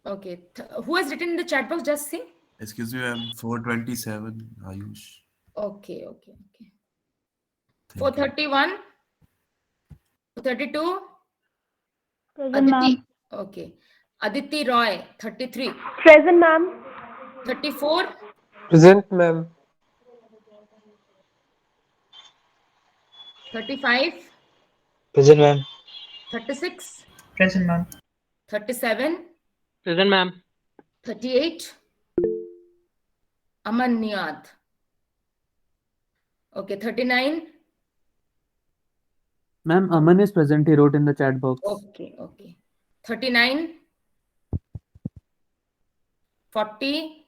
Okay. Who has written in the chat box? Just see. Excuse me, ma'am. 427, Ayush. Okay. 431. 432. Present, ma'am. Okay. Aditi Roy, 33. Present, ma'am. 34. Present, ma'am. 35. Present, ma'am. 36, Present, ma'am. 37, Present, ma'am. 38. Aman Niad. Okay, 39. Ma'am, Aman is present. He wrote in the chat box. Okay, okay. 39. 40.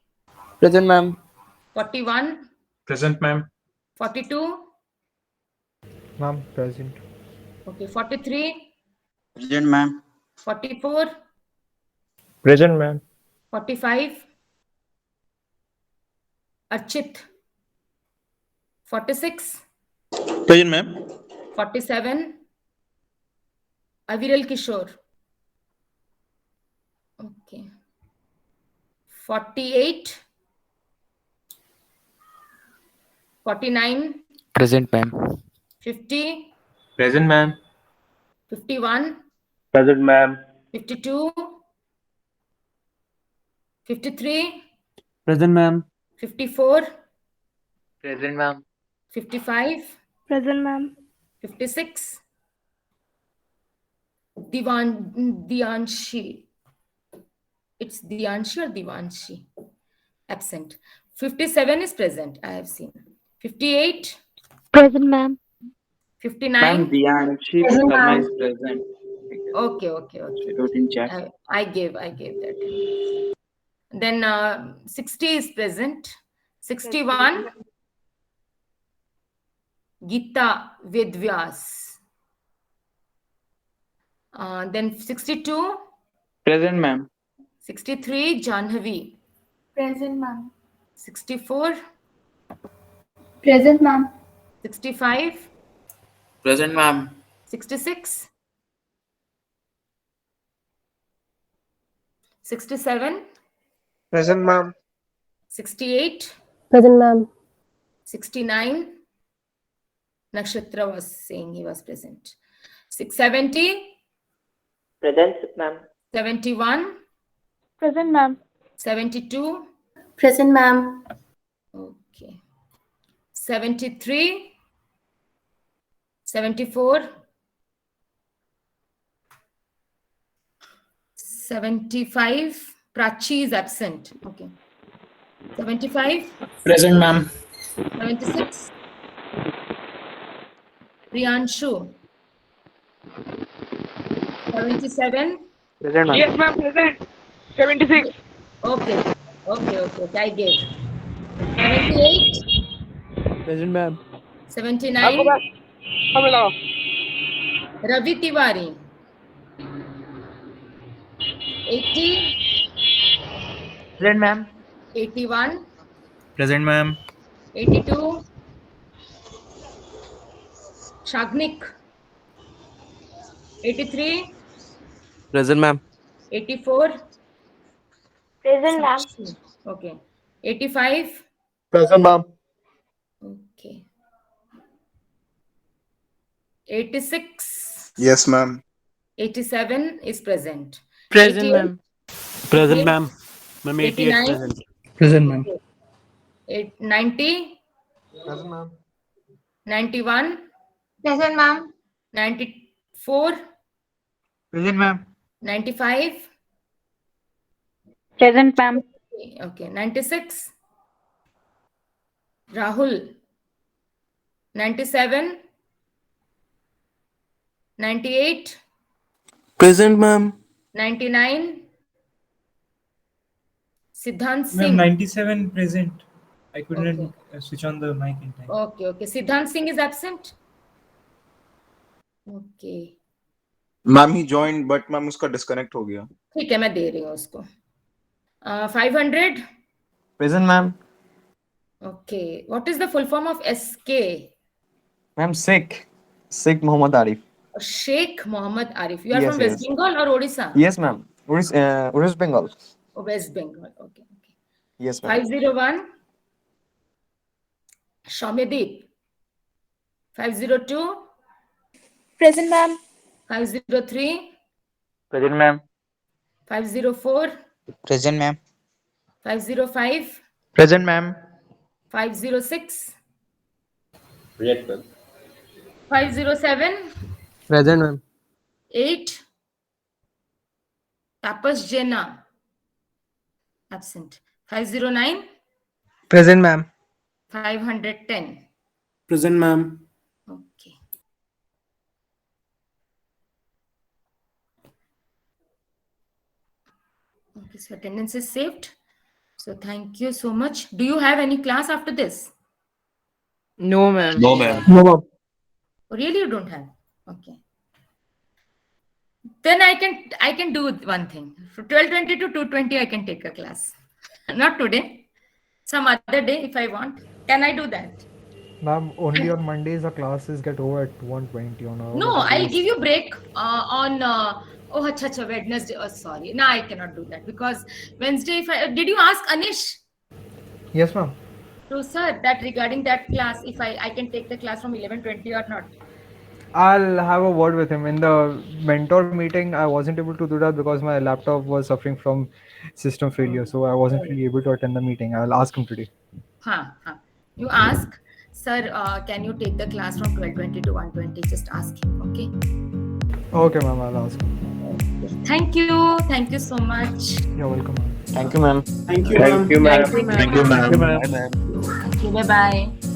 Present, ma'am. 41. Present, ma'am. 42. Ma'am, present. Okay, 43. Present, ma'am. 44. Present, ma'am. 45. Archit. 46. Present, ma'am. 47. Aviral Kishore. Okay. 48. 49. Present, ma'am. 50. Present, ma'am. 51. Present, ma'am. 52. 53. Present, ma'am. 54. Present, ma'am. 55. Present, ma'am. 56. Dianshi. It's Dianshi or Divanshi? Absent. 57 is present, I have seen. 58. Present, ma'am. 59. Dianshi Present, Sharma ma'am. is present. Okay, okay, okay. She wrote in chat. I gave that. Then 60 is present. 61. Gita Vedvyas. Then 62. Present, ma'am. 63. Janhavi. Present, ma'am. 64. Present, ma'am. 65. Present, ma'am. 66. 67. Present, ma'am. 68. Present, ma'am. 69. Nakshatra was saying he was present. 670. Present, ma'am. 71. Present, ma'am. 72. Present, ma'am. Okay. 73. 74. 75. Prachi is absent. Okay. 75. Present, ma'am. 76. Priyanshu. 77. Present, ma'am. Yes, ma'am, present. 76. Okay. I gave. 78. Present, ma'am. 79. Ravi Tiwari. 80. Present, ma'am. 81. Present, ma'am. 82. Shagnik. 83. Present, ma'am. 84. Present, ma'am. Okay. 85. Present, ma'am. Okay. 86. Yes, ma'am. 87 is present. Present, 88, ma'am. Present, ma'am. Ma'am, 88 89. present. Present, ma'am. 90. Present, ma'am. 91. Present, ma'am. 94. Present, ma'am. 95. Present, ma'am. Okay. 96. Rahul. 97. 98. Present, ma'am. 99. Siddhant Ma'am, Singh. 97 present. I couldn't Okay. switch on the mic in time. Okay. Siddhant Singh is absent. Okay. Ma'am he join but ma'am उसका disconnect हो गया. ठीक है, मैं दे रही हूँ उसको. 500. Present, ma'am. Okay. What is the full form of SK? Ma'am, Sheikh Mohammed Arif. Sheikh Mohammed Arif. You are Yes, from West yes. Bengal or Odisha? Yes, ma'am. West Bengal. Oh, West Bengal. Okay. Yes, ma'am. 501. Shaumedeep. 502. Present, ma'am. 503. Present, ma'am. 504. Present, ma'am. 505. Present, ma'am. 506. Present, ma'am. 507. Present, ma'am. 8. Tapas Jena. Absent. 509. Present, ma'am. 510. Present, ma'am. Okay. Okay, so attendance is saved. So thank you so much. Do you have any class after this? No, ma'am. No, ma'am. No, ma'am. Oh, really, you don't have? Okay. Then I can do one thing. From 12:20 to 2:20, I can take a class. Not today. Some other day if I want. Can I do that? Ma'am, only on Mondays the classes get over at 1:20 on our. No, I'll give you break on Wednesday. Oh, sorry. No, I cannot do that because Wednesday. Did you ask Anish? Yes, ma'am. So, sir, that regarding that class, if I can take the class from 11:20 or not? I'll have a word with him. In the mentor meeting, I wasn't able to do that because my laptop was suffering from system failure, so I wasn't really able to attend the meeting. I'll ask him today. You ask, sir, can you take the class from 12:20 to 1:20? Just ask him, okay? Okay, ma'am, I'll ask him. Thank you. Thank you so much. You're welcome, ma'am. Thank you, ma'am. Thank you, ma'am. Thank you, ma'am. Thank you, ma'am. Bye, ma'am. Thank you. Bye-bye.